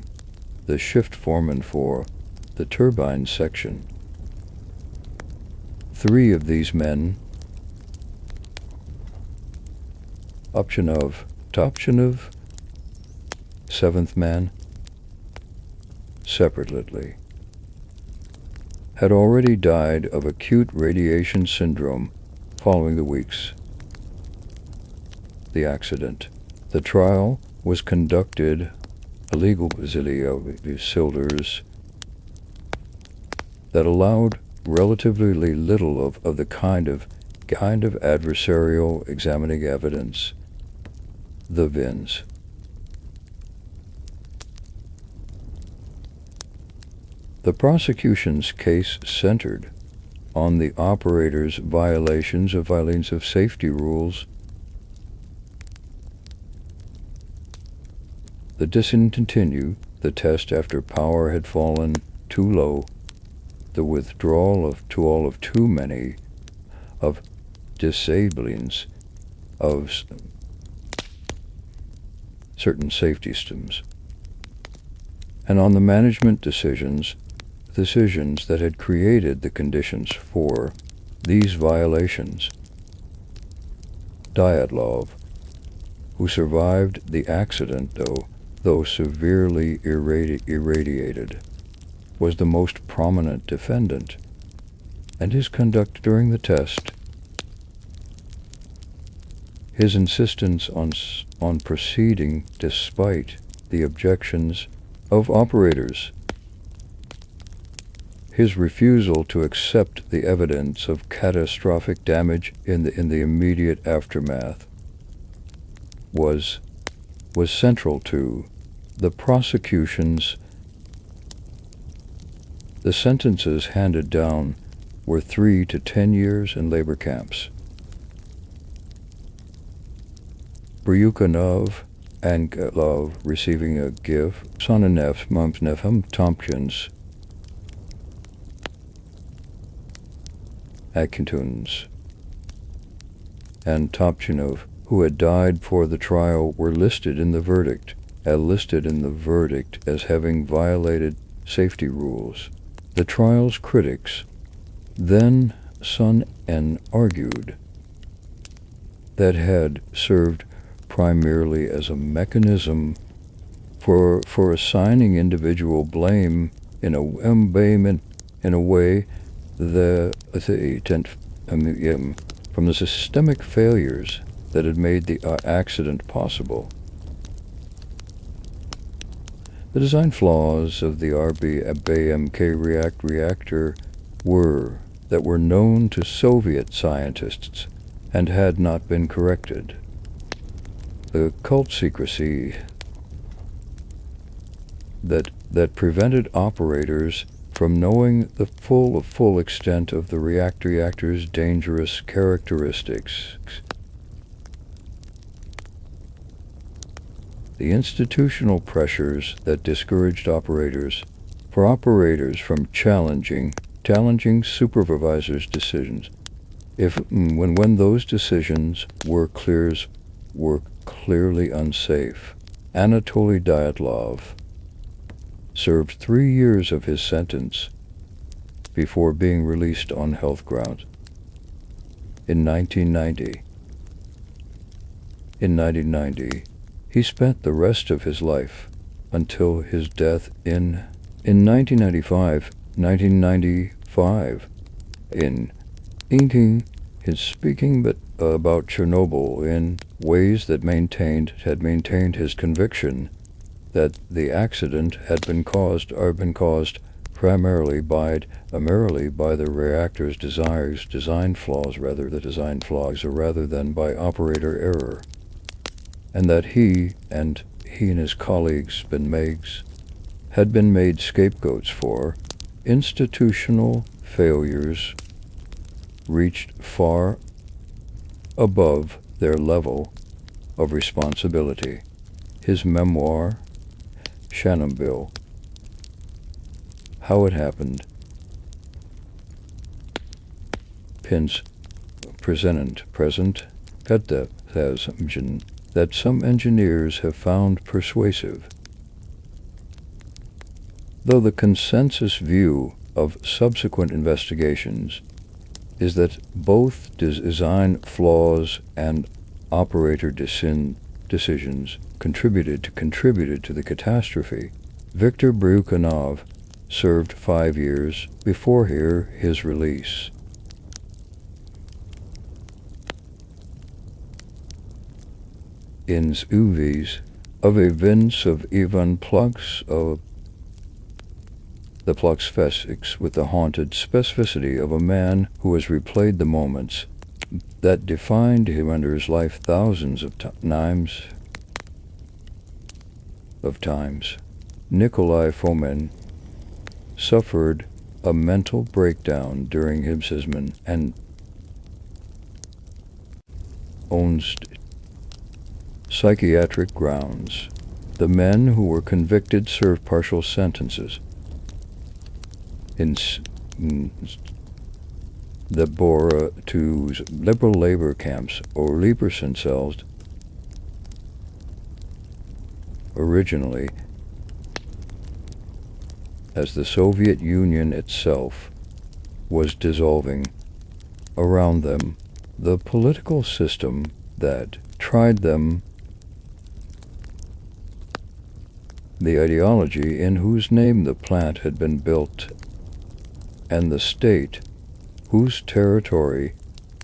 the shift foreman for the turbine section. 3 of these men, Topchinov, 7th man, separately, had already died of acute radiation syndrome following the accident. The trial was conducted illegal cylinders that allowed relatively little of the kind of adversarial examining evidence, the VINs. The prosecution's case centered on the operator's violations of safety rules, the discontinue the test after power had fallen too low, the withdrawal of too many of disablings of certain safety systems, and on the management decisions that had created the conditions for these violations. Dyatlov who survived the accident, though severely irradiated, was the most prominent defendant, and his conduct during the test, his insistence on proceeding despite the objections of operators, his refusal to accept the evidence of catastrophic damage in the immediate aftermath, was central to the prosecution's. The sentences handed down were 3 to 10 years in labor camps. Bryukhanov and Love receiving a gift, Sonanef Mumsnefham Tompkins, Atkintuns, and Topchinov, who had died for the trial, were listed in the verdict as having violated safety rules. The trial's critics, then Sun N, argued that had served primarily as a mechanism for assigning individual blame in a way from the systemic failures that had made the accident possible. The design flaws of the RBMK reactor were known to Soviet scientists and had not been corrected. The cult secrecy that prevented operators from knowing the full extent of the reactor's dangerous characteristics. The institutional pressures that discouraged operators from challenging supervisors' decisions, when those decisions were clearly unsafe. Anatoly Dyatlov served 3 years of his sentence before being released on health grounds. In 1990, he spent the rest of his life until his death in 1995. In his speaking about Chernobyl in ways that had maintained his conviction that the accident had been caused primarily by the reactor's design flaws rather than by operator error, and that he and his colleagues had been made scapegoats for institutional failures reached far above their level of responsibility. His memoir, Chernobyl, How It Happened, present that some engineers have found persuasive, though the consensus view of subsequent investigations is that both design flaws and operator decisions contributed to the catastrophe. Viktor Bryukhanov served 5 years before his release. In UVs of events of Ivan Plux of the Plux physics with the haunted specificity of a man who has replayed the moments that defined him under his life thousands of times. Nikolai Fomin suffered a mental breakdown during Hibsisman and owns psychiatric grounds. The men who were convicted served partial sentences in the Bora to liberal labor camps or Lieberson cells, originally as the Soviet Union itself was dissolving around them. The political system that tried them the ideology in whose name the plant had been built, and the state whose territory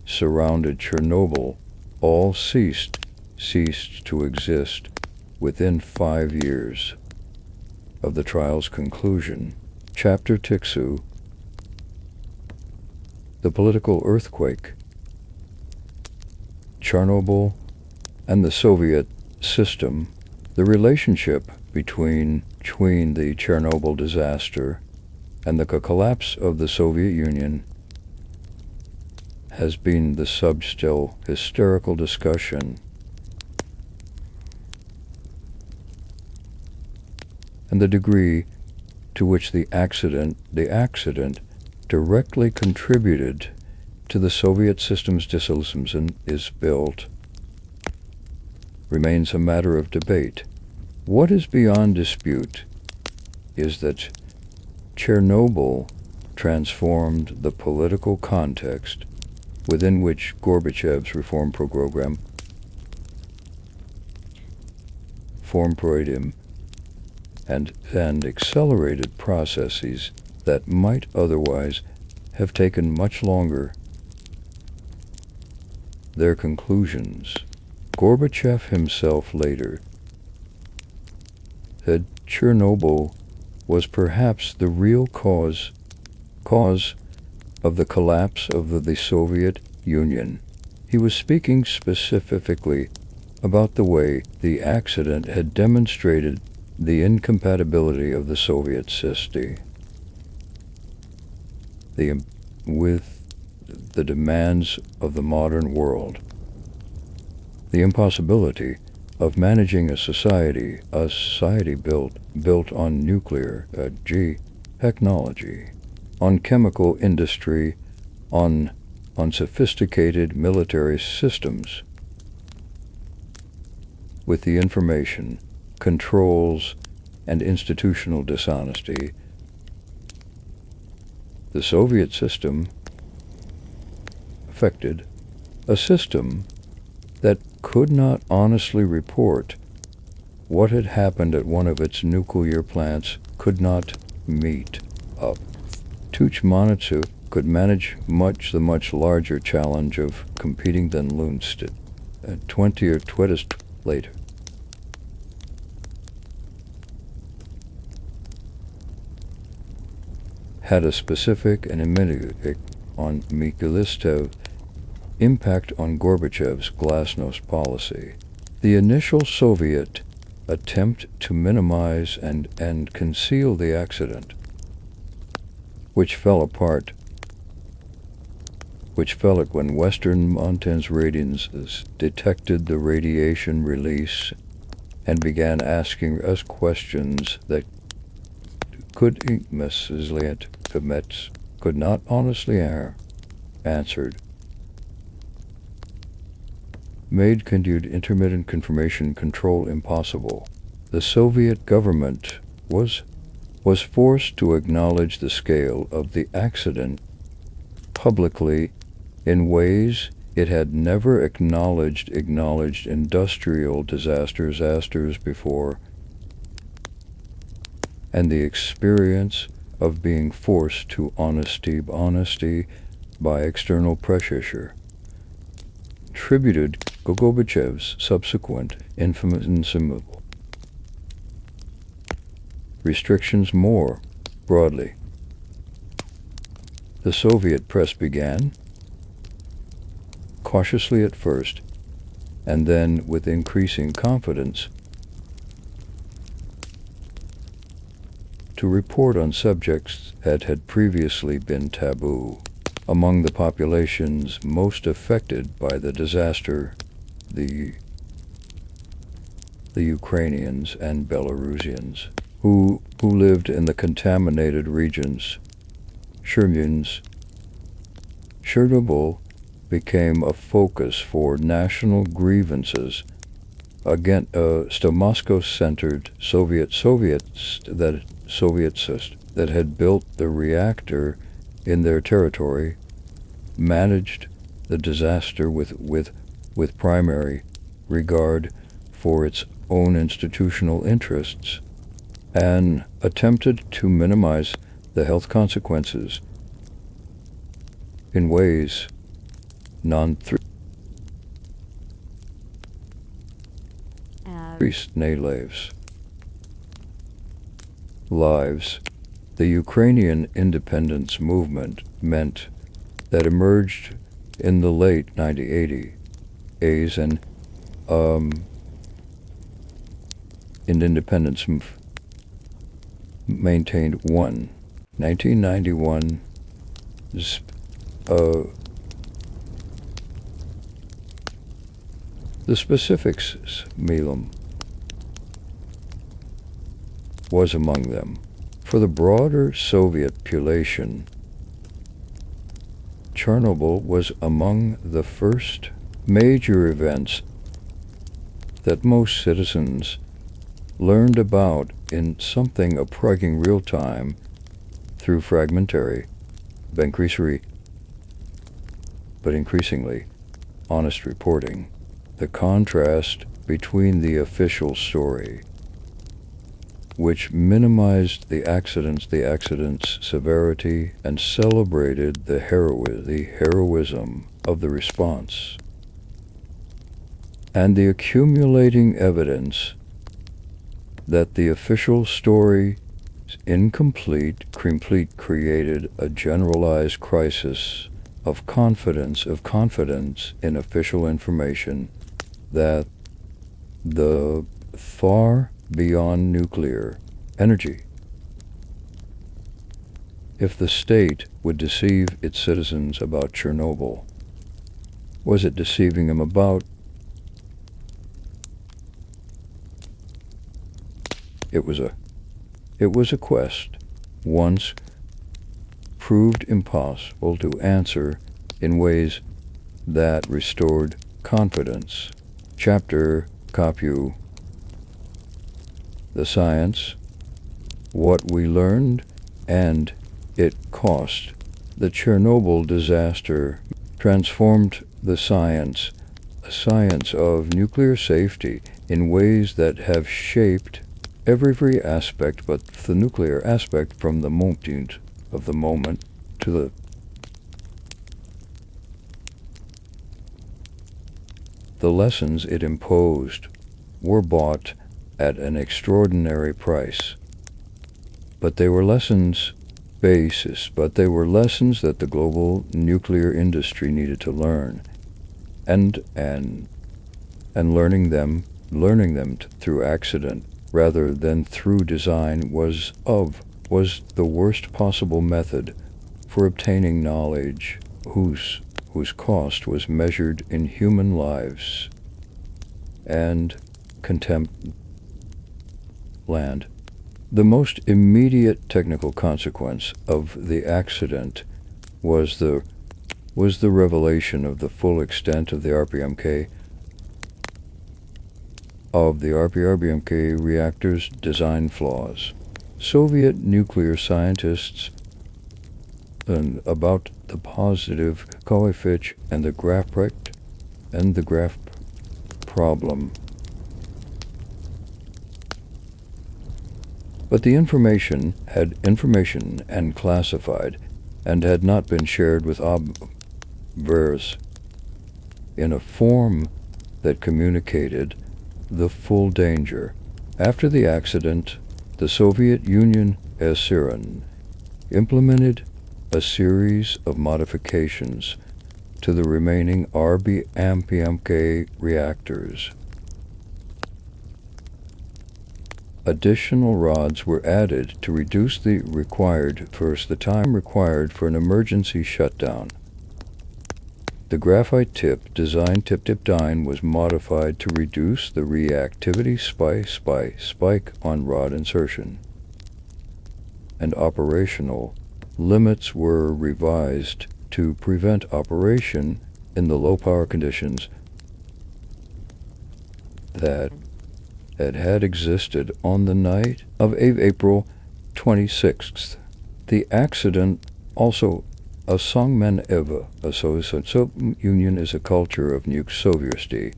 surrounded Chernobyl all ceased to exist within 5 years of the trial's conclusion. Chapter Tiksu, the political earthquake, Chernobyl and the Soviet system. The relationship between the Chernobyl disaster and the collapse of the Soviet Union has been the still hysterical discussion, and the degree to which the accident directly contributed to the Soviet system's dissolution is built remains a matter of debate. What is beyond dispute is that Chernobyl transformed the political context within which Gorbachev's reform program formed and accelerated processes that might otherwise have taken much longer. Their conclusions. Gorbachev himself later said Chernobyl was perhaps the real cause of the collapse of the Soviet Union. He was speaking specifically about the way the accident had demonstrated the incompatibility of the Soviet system with the demands of the modern world, the impossibility of managing a society built on nuclear technology, on chemical industry, on sophisticated military systems, with the information, controls, and institutional dishonesty. The Soviet system affected a system that could not honestly report what had happened at one of its nuclear plants, could not meet up. Tuchmanitsu could manage the much larger challenge of competing than Lundstedt 20 or 20 later. Had a specific and immediate on Mikhailistov impact on Gorbachev's glasnost policy. The initial Soviet attempt to minimize and conceal the accident, which fell when Western Montan's ratings detected the radiation release and began asking us questions that could not honestly answered, made continued intermittent information control impossible. The Soviet government was forced to acknowledge the scale of the accident publicly in ways it had never acknowledged industrial disasters before, and the experience of being forced to honesty by external pressure tributed Gorbachev's subsequent infamous restrictions more broadly. The Soviet press began, cautiously at first, and then with increasing confidence, to report on subjects that had previously been taboo. Among the populations most affected by the disaster, the Ukrainians and Belarusians, who lived in the contaminated regions. Chernobyl became a focus for national grievances against Moscow-centered Soviets that had built the reactor in their territory, managed the disaster with primary regard for its own institutional interests, and attempted to minimize the health consequences in ways non-threatening lives. The Ukrainian independence movement meant that emerged in the late 1980s and in independence maintained 1991 the specifics Milam was among them. For the broader Soviet population, Chernobyl was among the first major events that most citizens learned about in something approaching real time through fragmentary, but increasingly honest reporting. The contrast between the official story, which minimized the accident's severity and celebrated the heroism of the response, and the accumulating evidence that the official story incomplete created a generalized crisis of confidence in official information that the far beyond nuclear energy. If the state would deceive its citizens about Chernobyl, was it deceiving them about? It was a quest once proved impossible to answer in ways that restored confidence. Chapter Kapu. The science, what we learned, and it cost. The Chernobyl disaster transformed the science, a science of nuclear safety, in ways that have shaped every aspect but the nuclear aspect, from the moment to the lessons it imposed were bought at an extraordinary price. But they were lessons that the global nuclear industry needed to learn, and learning them through accident rather than through design was the worst possible method for obtaining knowledge whose cost was measured in human lives and contempt land. The most immediate technical consequence of the accident was the revelation of the full extent of the RBMK reactor's design flaws. Soviet nuclear scientists about the positive coefficient and the graph problem. But the information and classified and had not been shared with observers in a form that communicated the full danger. After the accident, the Soviet Union implemented a series of modifications to the remaining RBMK reactors. Additional rods were added to reduce the time required for an emergency shutdown. The graphite tip dyne was modified to reduce the reactivity spike on rod insertion, and operational limits were revised to prevent operation in the low power conditions that had existed on the night of April 26th. The accident also a Songmen Eva, a Soviet Union is a culture of sovereignty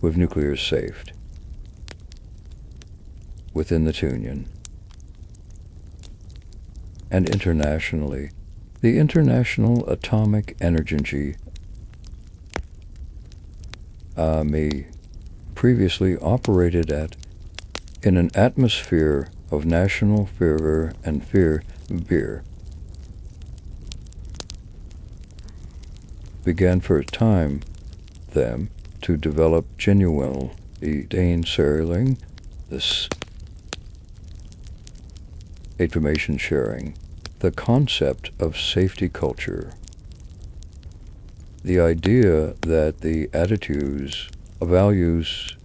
with nuclear safety. within the Union and internationally. The International Atomic Energy previously operated in an atmosphere of national fear and fear began for a time them to develop genuine sharing, this information sharing, the concept of safety culture, the idea that the attitudes, values,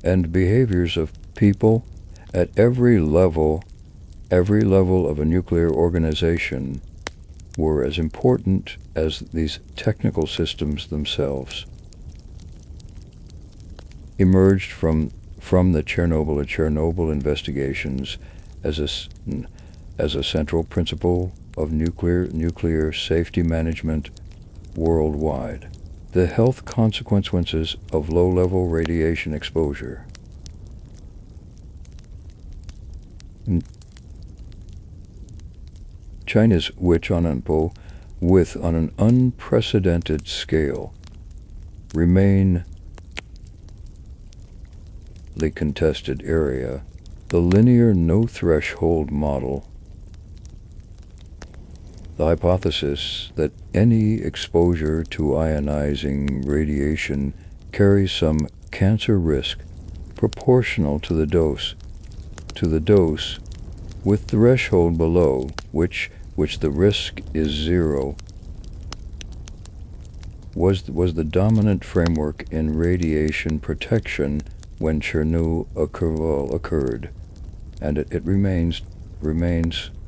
and behaviors of people at every level of a nuclear organization were as important as these technical systems themselves. Emerged from the Chernobyl investigations as a central principle of nuclear safety management worldwide. The health consequences of low-level radiation exposure. China's which on an unprecedented scale remain the contested area, the linear no-threshold model, the hypothesis that any exposure to ionizing radiation carries some cancer risk proportional to the dose, with threshold below which the risk is zero, was the dominant framework in radiation protection when Chernobyl occurred, and it remains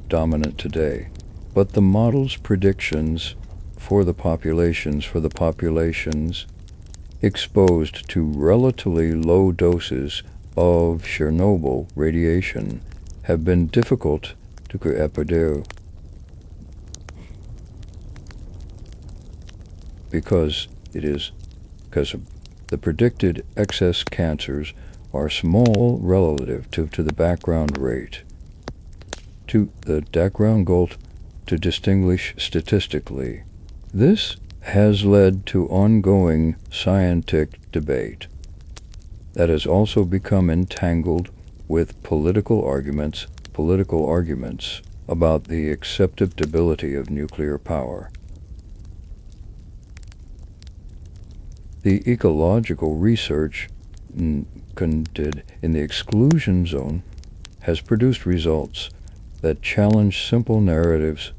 dominant today. But the model's predictions for the populations exposed to relatively low doses of Chernobyl radiation have been difficult to predict because the predicted excess cancers are small relative to the background rate, to the background goal to distinguish statistically. This has led to ongoing scientific debate that has also become entangled with political arguments about the acceptability of nuclear power. The ecological research conducted in the exclusion zone has produced results that challenge simple narratives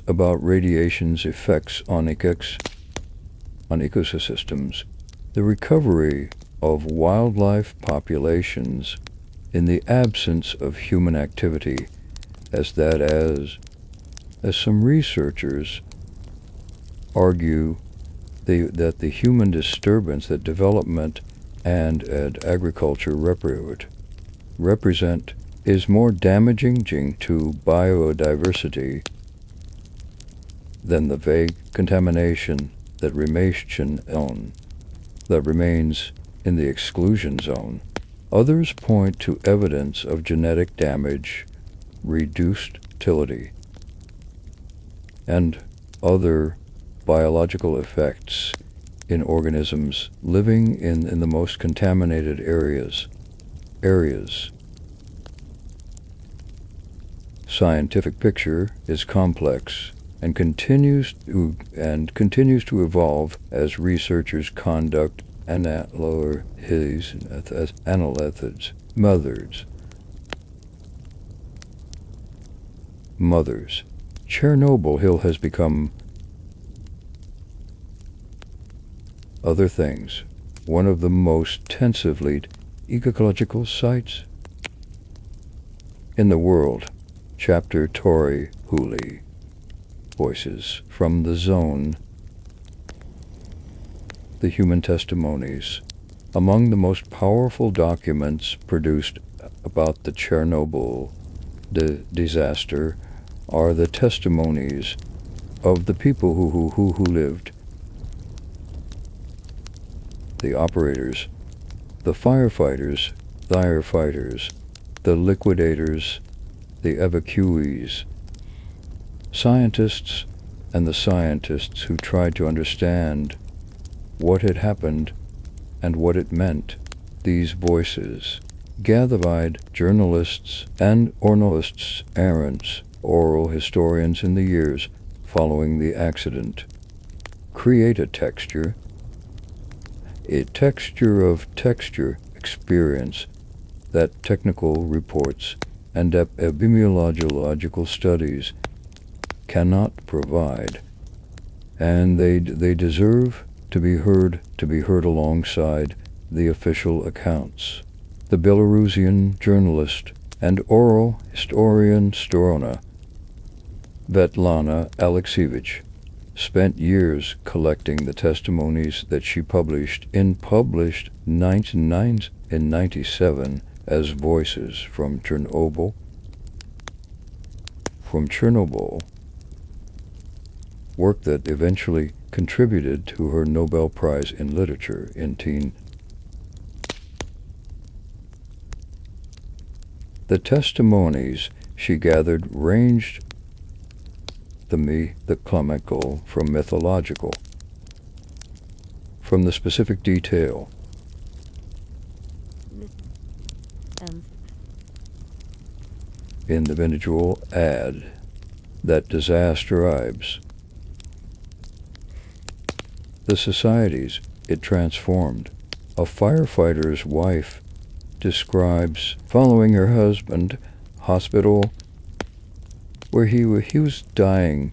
about radiation's effects on ecosystems. The recovery of wildlife populations in the absence of human activity, as some researchers argue that the human disturbance that development and agriculture represent is more damaging to biodiversity than the vague contamination that remains in the exclusion zone. Others point to evidence of genetic damage, reduced fertility, and other biological effects in organisms living in the most contaminated areas. Scientific picture is complex and continues to evolve as researchers conduct analyses. Mothers. Chernobyl Hill has become other things, one of the most intensively ecological sites in the world. Chapter Tori Hooley. Voices from the Zone. The Human Testimonies. Among the most powerful documents produced about the Chernobyl disaster are the testimonies of the people who lived. The operators, the firefighters, firefighters, the liquidators, the evacuees, scientists, and the scientists who tried to understand what had happened and what it meant. These voices gathered journalists and ornithologists, errands, oral historians in the years following the accident. Create a texture of texture experience that technical reports and epidemiological studies cannot provide, and they deserve to be heard alongside the official accounts. The Belarusian journalist and oral historian Storona Svetlana Alexievich spent years collecting the testimonies that she published in 1997 as Voices from Chernobyl. Work that eventually contributed to her Nobel Prize in Literature in The testimonies she gathered ranged the comical from mythological, from the specific detail. Individual ad that describes the societies it transformed. A firefighter's wife describes following her husband hospital where he was dying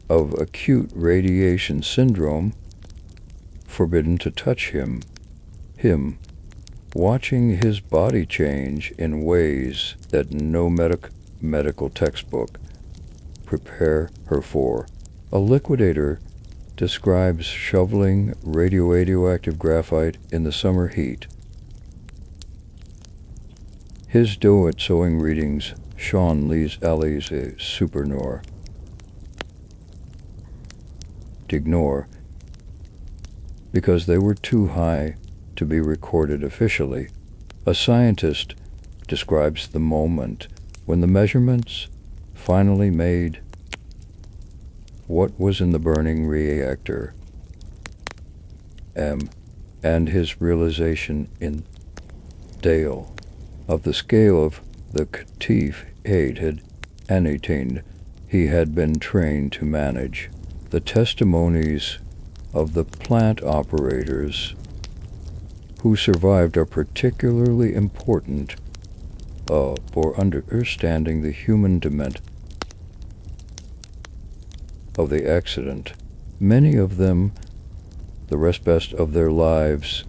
of acute radiation syndrome, forbidden to touch him, watching his body change in ways that no medical textbook prepare her for. A liquidator describes shoveling radioactive graphite in the summer heat. His do-it sewing readings Sean Lee's Ali's a supernor. Ignore because they were too high to be recorded officially. A scientist describes the moment when the measurements finally made what was in the burning reactor, and his realization in Dale of the scale of the Katif had attained he had been trained to manage. The testimonies of the plant operators who survived are particularly important for understanding the human dimension of the accident. Many of them, the rest of their lives,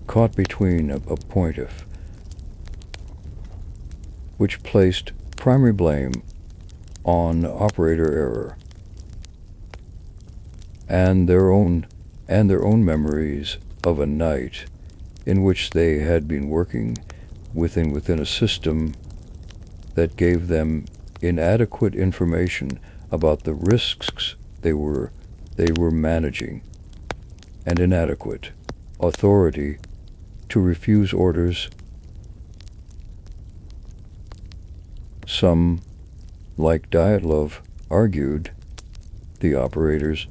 caught between a point of which placed primary blame on operator error and their own memories of a night in which they had been working within a system that gave them inadequate information about the risks they were managing, and inadequate authority to refuse orders. Some, like Dyatlov, argued the operators,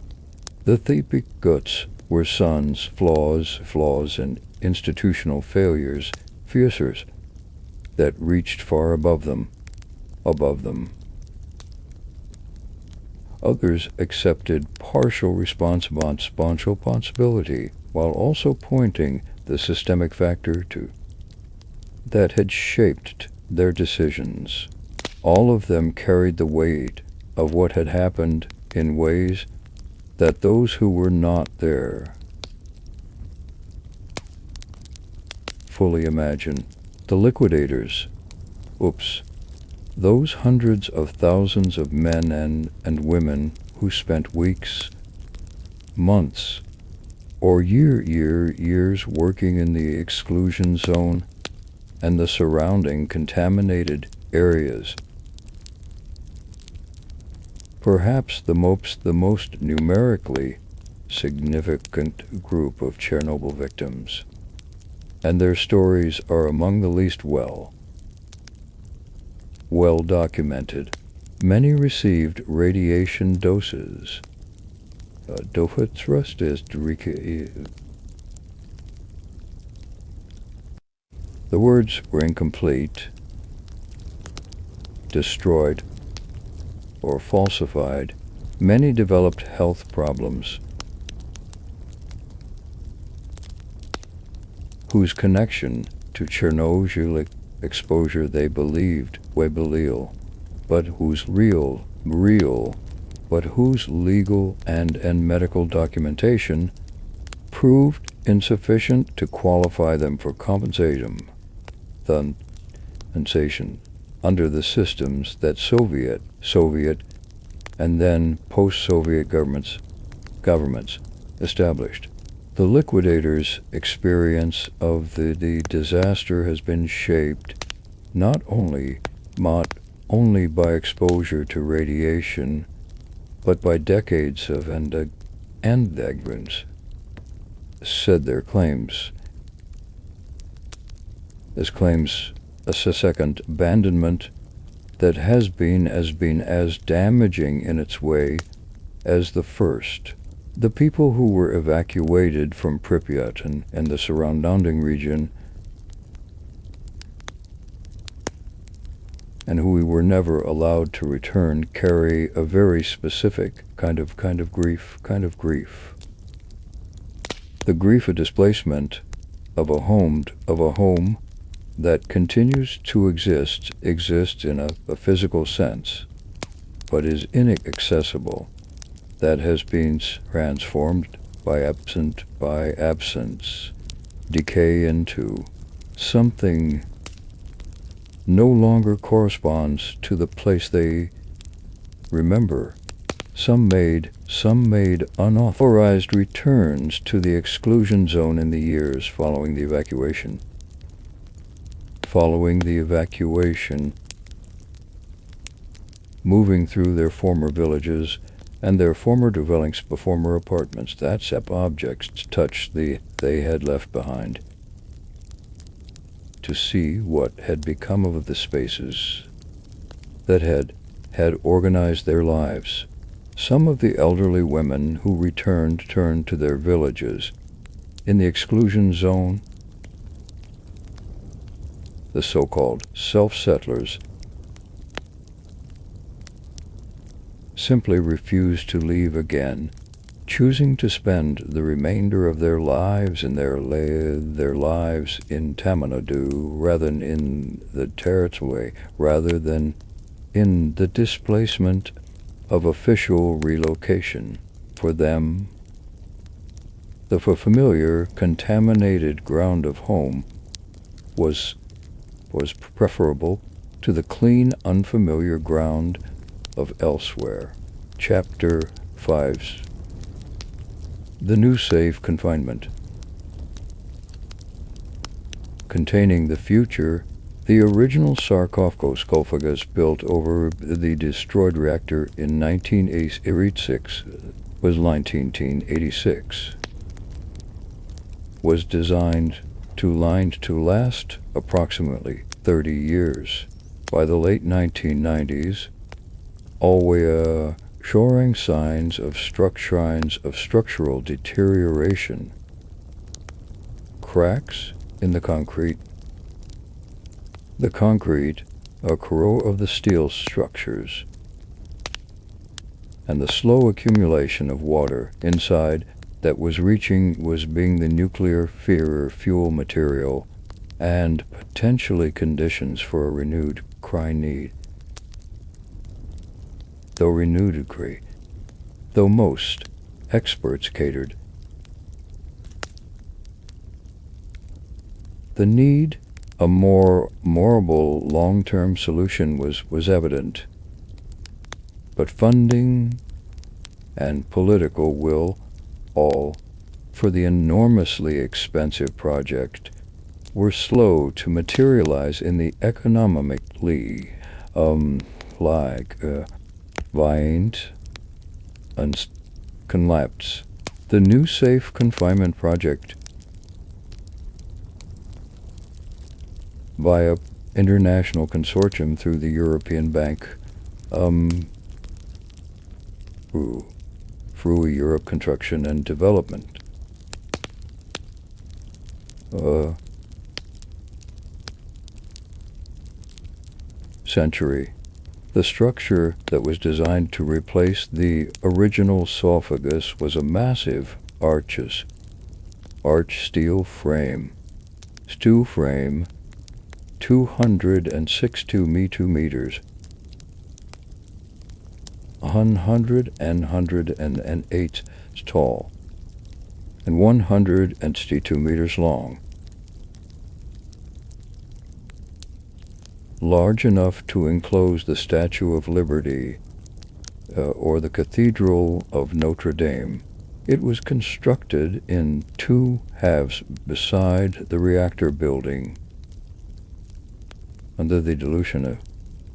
the Thipic guts were sons, flaws and institutional failures, fiercers that reached far above them. Others accepted partial responsibility, while also pointing the systemic factor that had shaped their decisions. All of them carried the weight of what had happened in ways that those who were not there fully imagine. The liquidators, those hundreds of thousands of men and women who spent weeks, months, or years working in the exclusion zone and the surrounding contaminated areas. Perhaps the most numerically significant group of Chernobyl victims. and their stories are among the least well documented. Many received radiation doses. The words were incomplete, destroyed, or falsified. Many developed health problems whose connection to Chernobyl exposure they believed but whose legal and medical documentation proved insufficient to qualify them for compensation under the systems that Soviet and then post-Soviet governments established. The liquidators' experience of the disaster has been shaped not only by exposure to radiation, but by decades of endurance, said their claims. A second abandonment that has been as damaging in its way as the first. The people who were evacuated from Pripyat and the surrounding region, and who were never allowed to return, carry a very specific kind of grief. The grief of displacement of a home that continues to exist in a physical sense, but is inaccessible, that has been transformed by absence, decay into something no longer corresponds to the place they remember. Some made unauthorized returns to the exclusion zone in the years following the evacuation. Moving through their former villages and their former dwellings, former apartments, that's objects touched they had left behind, to see what had become of the spaces that had organized their lives. Some of the elderly women who turned to their villages in the exclusion zone, the so-called self-settlers, simply refused to leave again, choosing to spend the remainder of their lives in their lives in Tamil Nadu rather than in the territory, rather than in the displacement of official relocation. For them, the familiar, contaminated ground of home was preferable to the clean, unfamiliar ground of elsewhere. Chapter 5. The New Safe Confinement. Containing the future, the original sarcophagus built over the destroyed reactor in 1986 was designed to last approximately 30 years. By the late 1990s, always showing signs of structural deterioration. Cracks in the concrete, a corrosion of the steel structures, and the slow accumulation of water inside that was being the nuclear fuel material, and potentially conditions for a renewed need. Though most experts catered, the need a more durable long-term solution was evident, but funding and political will, all for the enormously expensive project, were slow to materialize in the economically violent and collapse. The New Safe Confinement Project via international consortium through the European Bank through Europe Construction and Development. Century. The structure that was designed to replace the original sarcophagus was a massive arch steel frame, 262 meters, 108 tall, and 162 meters long. Large enough to enclose the Statue of Liberty or the Cathedral of Notre Dame. It was constructed in two halves beside the reactor building under the dilution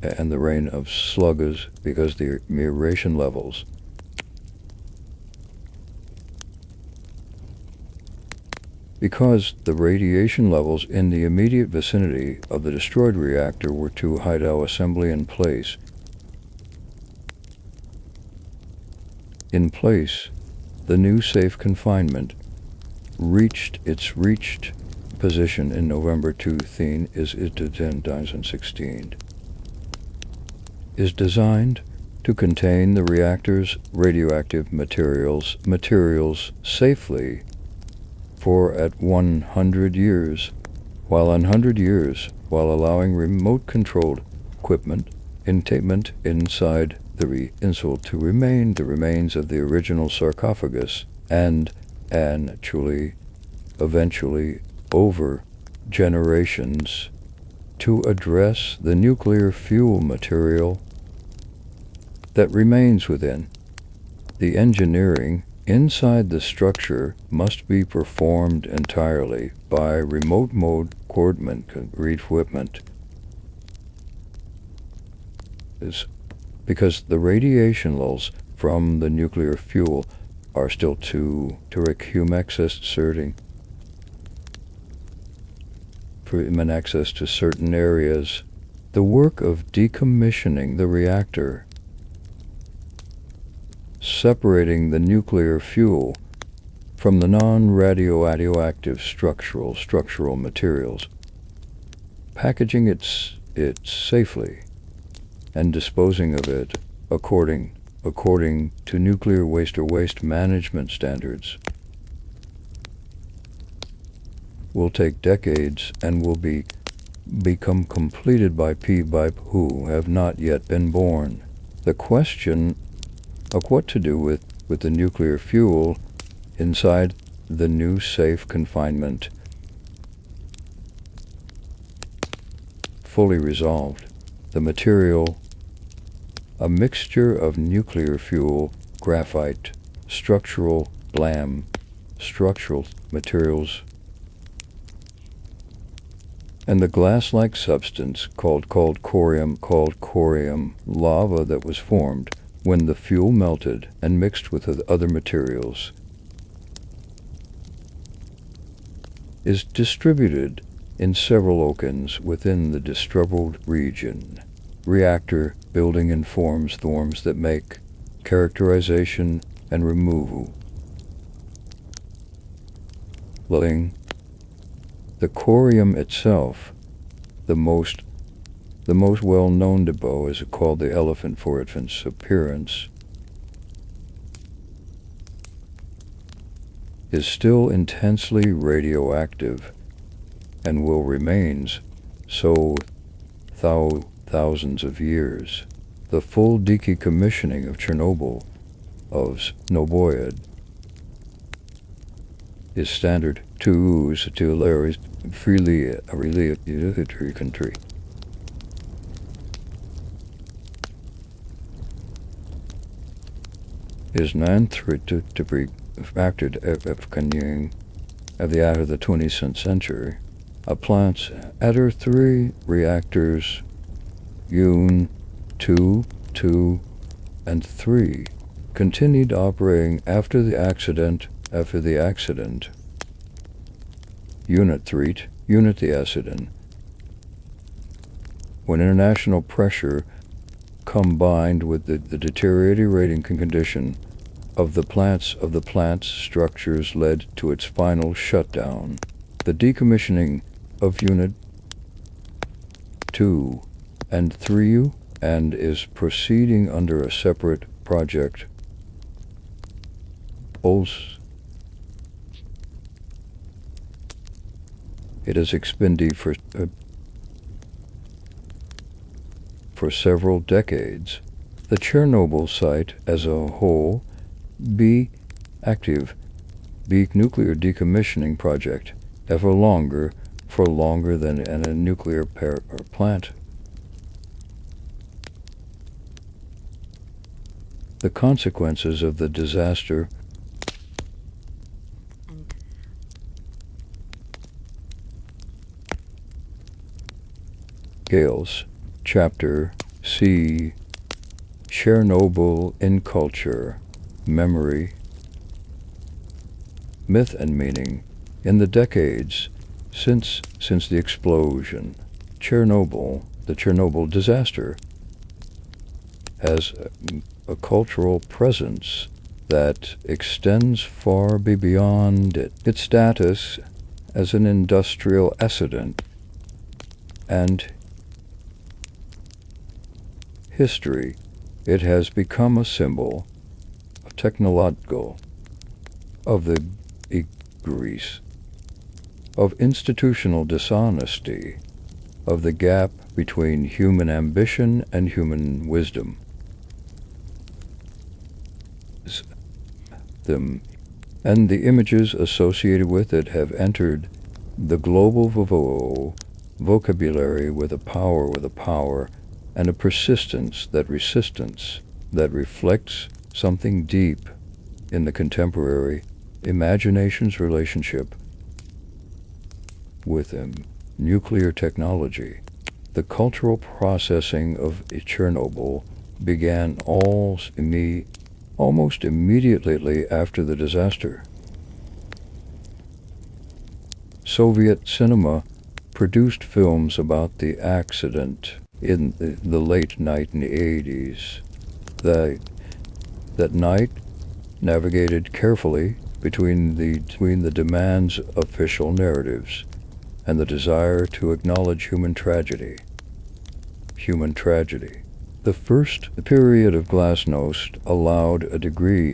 and the rain of slugs because the aeration levels. Because the radiation levels in the immediate vicinity of the destroyed reactor were too high to assembly in place. The new safe confinement reached position in November 2016. Is designed to contain the reactor's radioactive materials safely for at 100 years, while allowing remote-controlled equipment containment inside the insult to remain the remains of the original sarcophagus and eventually over generations to address the nuclear fuel material that remains within. The engineering inside the structure must be performed entirely by remote mode equipment. Because the radiation lulls from the nuclear fuel are still too access to certain areas. The work of decommissioning the reactor, separating the nuclear fuel from the non-radioactive structural materials, packaging it safely, and disposing of it according to nuclear waste or waste management standards will take decades and will become completed by people who have not yet been born. The question of what to do with the nuclear fuel inside the new safe confinement fully resolved. The material, a mixture of nuclear fuel, graphite, structural materials, and the glass-like substance called corium lava that was formed when the fuel melted and mixed with other materials, is distributed in several oakens within the disturbed region. Reactor building informs forms that make characterization and removal. The corium itself, the most well-known depot, is called the elephant for its appearance, is still intensely radioactive and will remain so thousands of years. The full decommissioning of Chernobyl is standard to freely country. Is to be factored of the out of the 20th century. A plant's other three reactors, Unit 2, and 3, continued operating after the accident. Unit 3, the accident, when international pressure combined with the deteriorating condition of the plant's structures led to its final shutdown. The decommissioning of Unit 2 and 3 and is proceeding under a separate project. It has expended for several decades. The Chernobyl site as a whole be active nuclear decommissioning project for longer than a nuclear plant. The consequences of the disaster Gales, Chapter C, Chernobyl in Culture, Memory, Myth and Meaning. In the decades since the explosion, the Chernobyl disaster has a cultural presence that extends far beyond its status as an industrial accident and history. It has become a symbol of technological, of the Greece, of institutional dishonesty, of the gap between human ambition and human wisdom. And the images associated with it have entered the global vocabulary with a power, and a persistence that reflects something deep in the contemporary imagination's relationship with nuclear technology. The cultural processing of Chernobyl began almost immediately after the disaster. Soviet cinema produced films about the accident in the late 1980s. That night navigated carefully between the demands of official narratives and the desire to acknowledge human tragedy. The first period of glasnost allowed a degree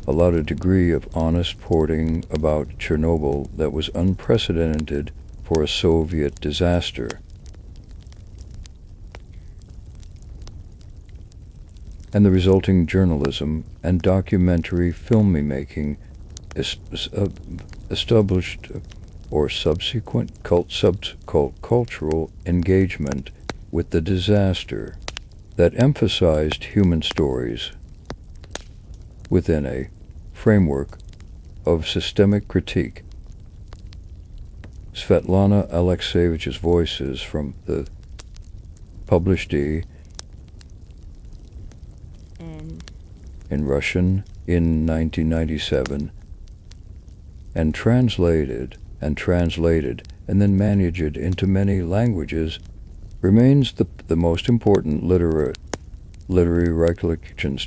of honest reporting about Chernobyl that was unprecedented for a Soviet disaster. And the resulting journalism and documentary filmmaking established or subsequent cultural engagement with the disaster that emphasized human stories within a framework of systemic critique. Svetlana Alexievich's voices from the published in Russian in 1997 and translated and then managed into many languages remains the most important literary recollections.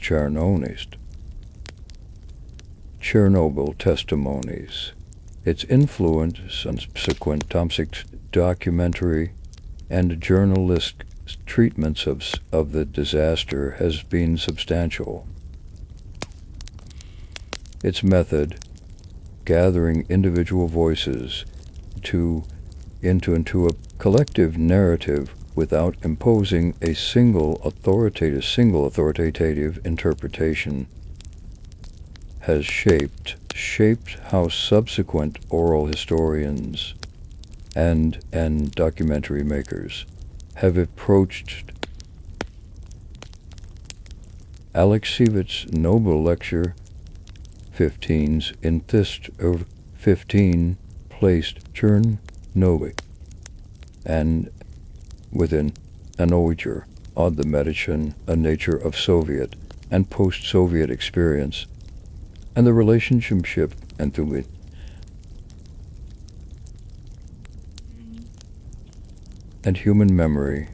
Chernobyl testimonies. Its influence on subsequent documentary and journalistic treatments of the disaster has been substantial. Its method, gathering individual voices into a collective narrative without imposing a single authoritative interpretation, has shaped how subsequent oral historians and documentary makers have approached. Alexievich's Nobel Lecture 15's in this of 15 placed Chernobyl and within an oiger on the medicine, a nature of Soviet and post-Soviet experience, and the relationship and through it. and human memory.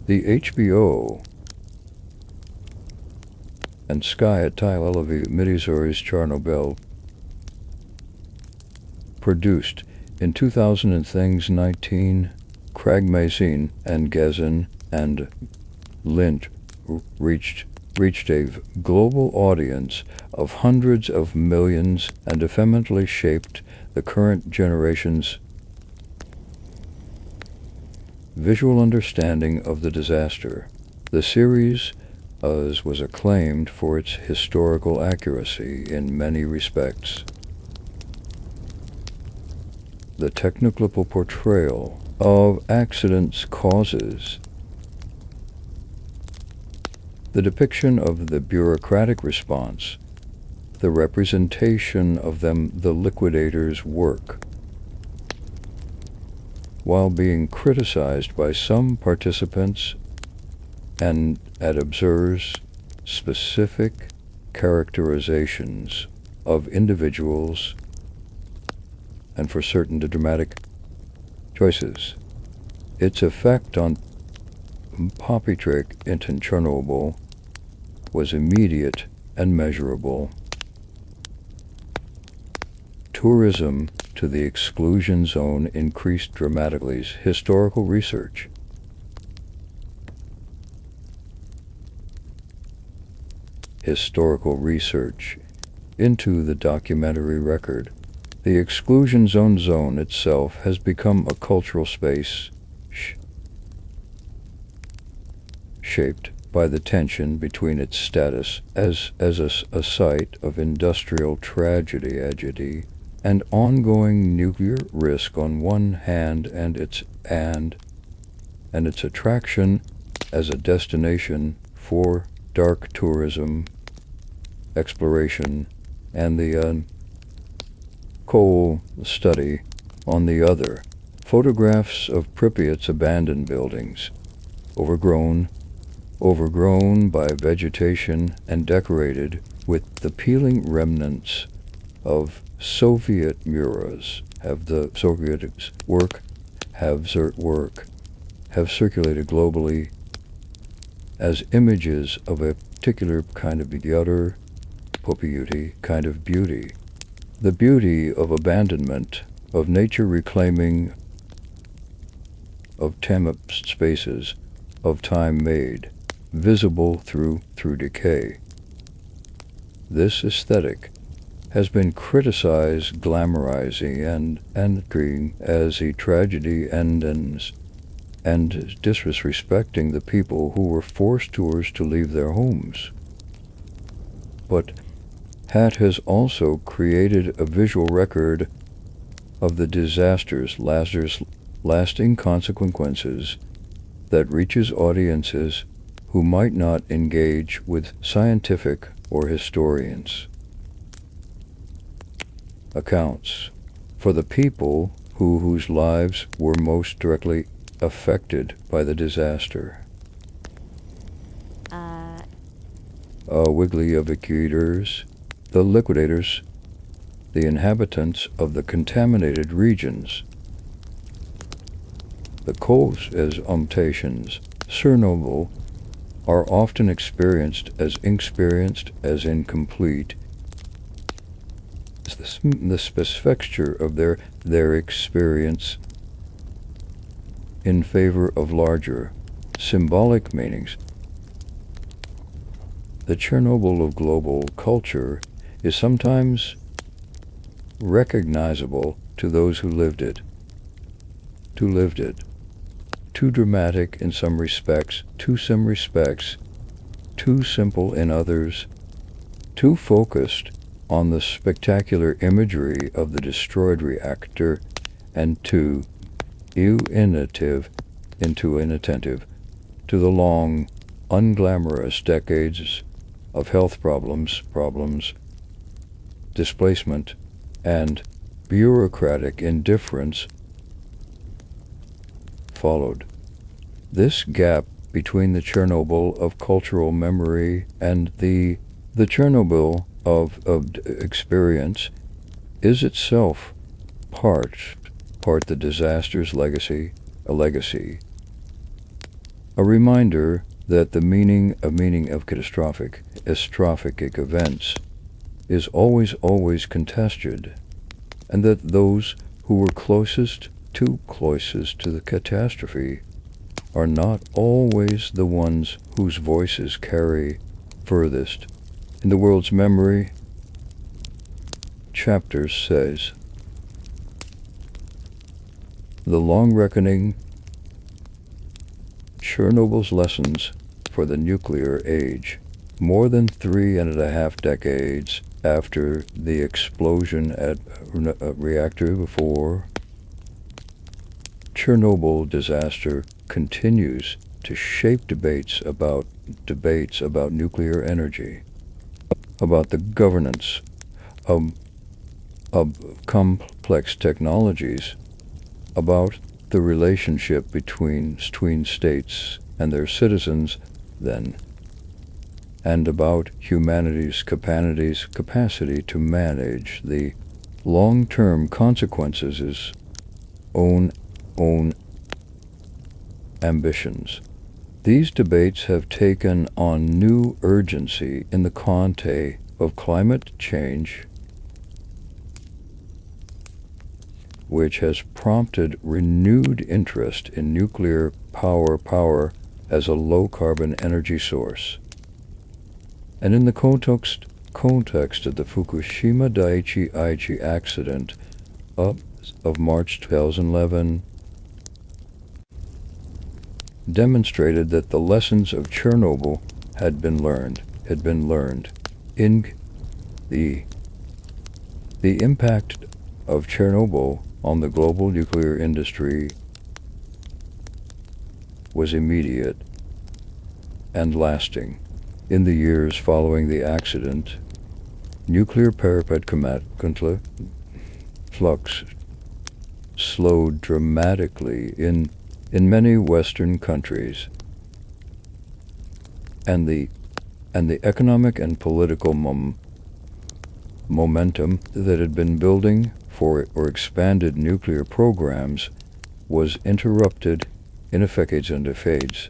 The HBO and Sky at Television miniseries Chernobyl, produced in 2000 and Things 19, Craig Mazin and Gezin and Lynch reached a global audience of hundreds of millions and effectively shaped the current generation's visual understanding of the disaster. The series was acclaimed for its historical accuracy in many respects. The technical portrayal of accidents' causes, the depiction of the bureaucratic response, the representation of them, the liquidators' work, while being criticized by some participants and observes specific characterizations of individuals and for certain dramatic choices. Its effect on Poppytrick in Chernobyl was immediate and measurable. Tourism to the exclusion zone increased dramatically. Historical research into the documentary record. The exclusion zone itself has become a cultural space shaped by the tension between its status as a site of industrial tragedy and ongoing nuclear risk on one hand, and its attraction as a destination for dark tourism, exploration, and the coal study on the other. Photographs of Pripyat's abandoned buildings, overgrown by vegetation and decorated with the peeling remnants of Soviet murals have circulated globally as images of a particular kind of beauty. The beauty of abandonment, of nature reclaiming, of time spaces, of time made visible through decay. This aesthetic has been criticized, glamorizing and treating as a tragedy and disrespecting the people who were forced to leave their homes. But Hat has also created a visual record of the disaster's lasting consequences that reaches audiences who might not engage with scientific or historians. Accounts for the people whose lives were most directly affected by the disaster. Wiggly evacuators, the liquidators, the inhabitants of the contaminated regions, the coals as mutations, Chernobyl, are often experienced as incomplete. The specificity of their experience in favor of larger symbolic meanings. The Chernobyl of global culture is sometimes recognizable to those who lived it. Too dramatic in some respects, too simple in others, too focused on the spectacular imagery of the destroyed reactor, and too inattentive to the long, unglamorous decades of health problems, displacement, and bureaucratic indifference followed. This gap between the Chernobyl of cultural memory and the Chernobyl of experience is itself part the disaster's legacy, a legacy A reminder that the meaning of catastrophic events is always contested, and that those who were closest to the catastrophe are not always the ones whose voices carry furthest in the world's memory. Chapter says, The Long Reckoning, Chernobyl's Lessons for the Nuclear Age. More than 3.5 decades after the explosion at reactor before, Chernobyl disaster continues to shape debates about nuclear energy, about the governance of complex technologies, about the relationship between states and their citizens then, and about humanity's capacity to manage the long-term consequences of its own ambitions. These debates have taken on new urgency in the context of climate change, which has prompted renewed interest in nuclear power as a low-carbon energy source. And in the context of the Fukushima Daiichi accident of March 2011, demonstrated that the lessons of Chernobyl had been learned. In the impact of Chernobyl on the global nuclear industry was immediate and lasting. In the years following the accident, nuclear parapet flux slowed dramatically in many Western countries, and the economic and political momentum that had been building for or expanded nuclear programs was interrupted in fades.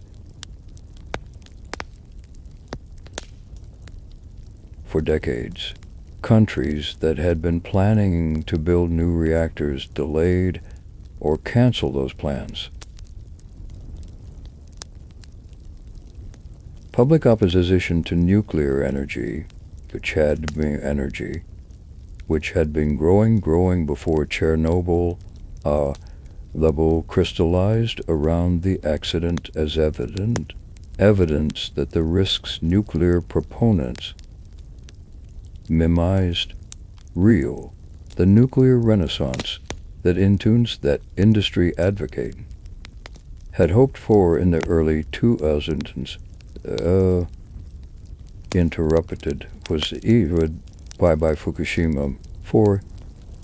For decades, countries that had been planning to build new reactors delayed or canceled those plans. Public opposition to nuclear energy, which had been growing before Chernobyl level crystallized around the accident as evidence that the risks nuclear proponents mimized real, the nuclear renaissance that industry advocate had hoped for in the early 2000s, interrupted was even by Fukushima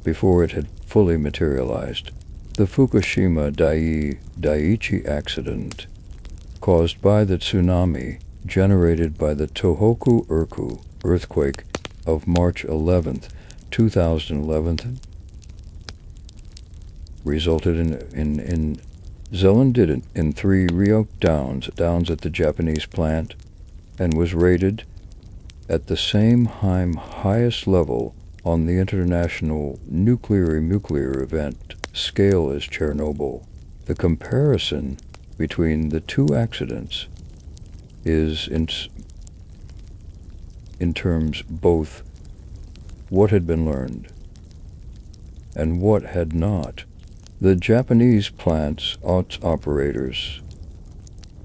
before it had fully materialized. The Fukushima Daiichi accident, caused by the tsunami generated by the Tohoku earthquake of March 11th, 2011, resulted in 3 downs at the Japanese plant, and was rated at the same time highest level on the international nuclear event scale as Chernobyl. The comparison between the two accidents is in terms both what had been learned and what had not. The Japanese plant's operators,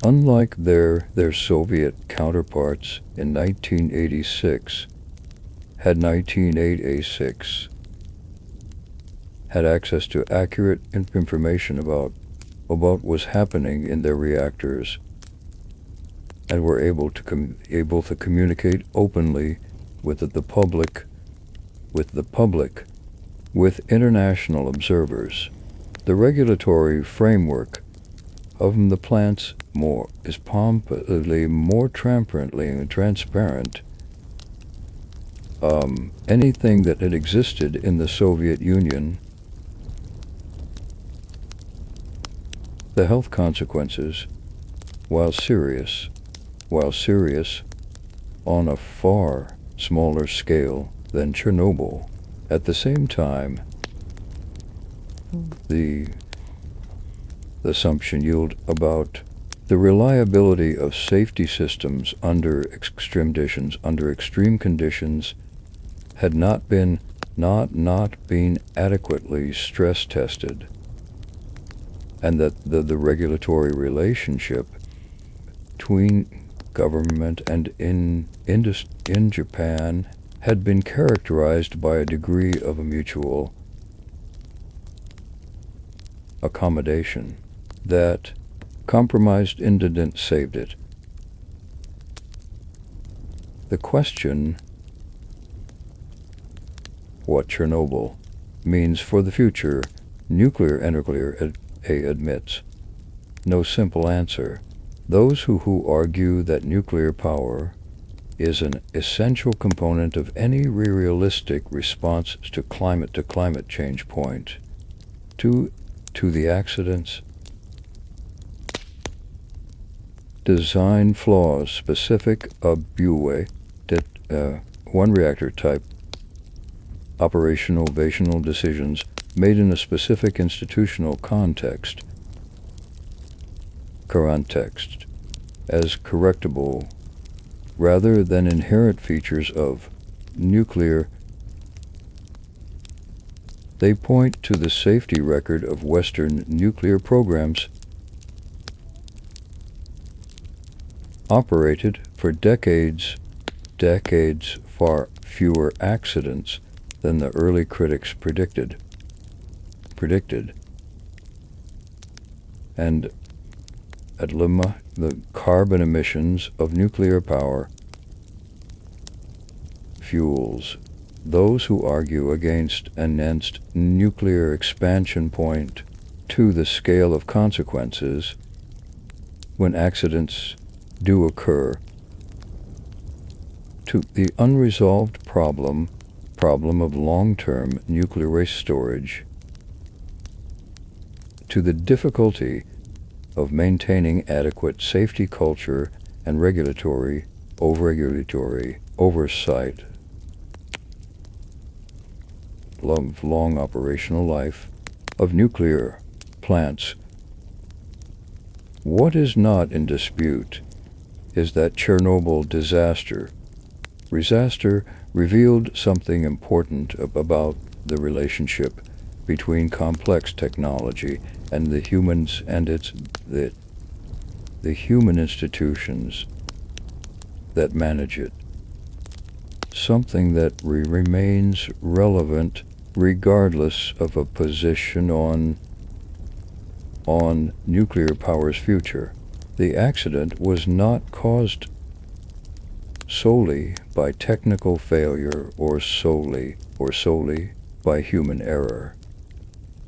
unlike their Soviet counterparts in 1986, had access to accurate information about what was happening in their reactors, and were able to communicate openly with the public, with international observers. The regulatory framework of the plants is pompously more transparent. Anything that had existed in the Soviet Union, the health consequences while serious, on a far smaller scale than Chernobyl. At the same time, the assumption yield about the reliability of safety systems under extreme conditions had not been adequately stress tested, and that the regulatory relationship between government and in Japan had been characterized by a degree of a mutual accommodation that compromised incident saved it. The question, what Chernobyl means for the future nuclear admits no simple answer. Those who argue that nuclear power is an essential component of any realistic response to climate change point to the accidents, design flaws specific abuse that one reactor type operational decisions made in a specific institutional context as correctable rather than inherent features of nuclear. They point to the safety record of Western nuclear programs operated for decades, far fewer accidents than the early critics predicted. And at Lima, the carbon emissions of nuclear power fuels. Those who argue against nuclear expansion point to the scale of consequences when accidents do occur, to the unresolved problem of long-term nuclear waste storage, to the difficulty of maintaining adequate safety culture and regulatory oversight, long operational life of nuclear plants. What is not in dispute is that Chernobyl disaster revealed something important about the relationship between complex technology and the humans and the human institutions that manage it. Something that remains relevant regardless of a position on nuclear power's future. The accident was not caused solely by technical failure or solely by human error,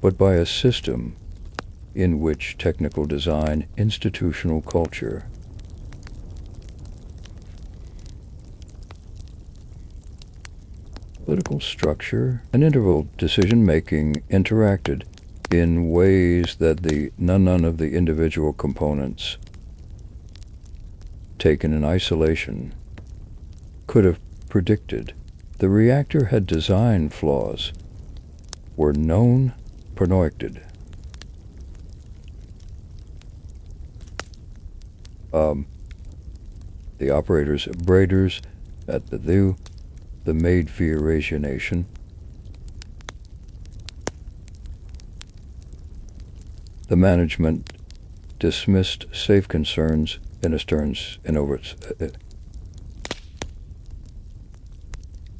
but by a system in which technical design, institutional culture, political structure, and interval decision-making interacted in ways that none of the individual components taken in isolation could have predicted. The reactor had design flaws, were known, predicted. The operators, abraders at the made via radiation. The management dismissed safe concerns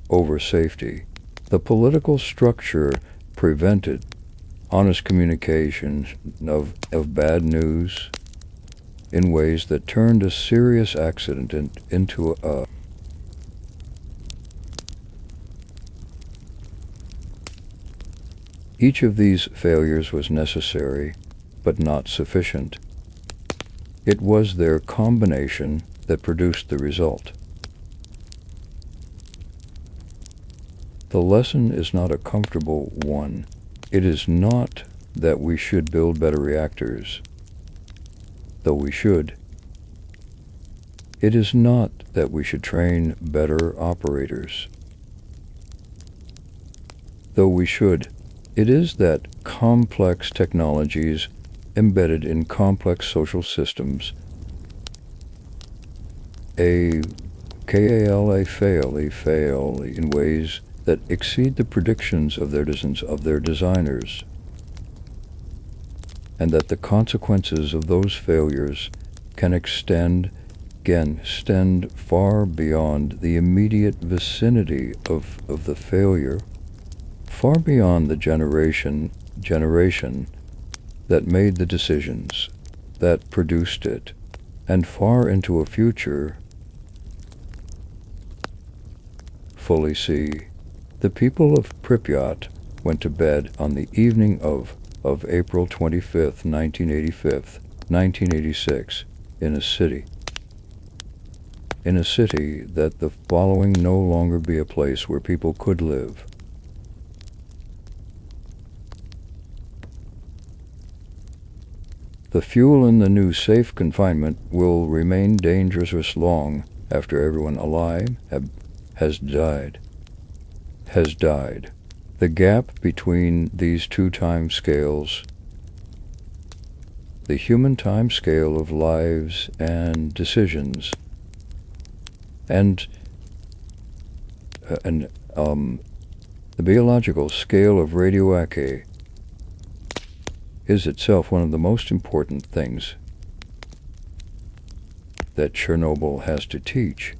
over safety. The political structure prevented honest communication of bad news in ways that turned a serious accident into a Each of these failures was necessary, but not sufficient. It was their combination that produced the result. The lesson is not a comfortable one. It is not that we should build better reactors, though we should. It is not that we should train better operators, though we should. It is that complex technologies embedded in complex social systems fail in ways that exceed the predictions of their designers, and that the consequences of those failures can extend far beyond the immediate vicinity of the failure, far beyond the generation that made the decisions, that produced it, and far into a future fully see. The people of Pripyat went to bed on the evening of April 25th, 1986, in a city that the following no longer be a place where people could live. The fuel in the new safe confinement will remain dangerous long after everyone alive has died. The gap between these two time scales, the human time scale of lives and decisions, and the biological scale of radioactivity, is itself one of the most important things that Chernobyl has to teach.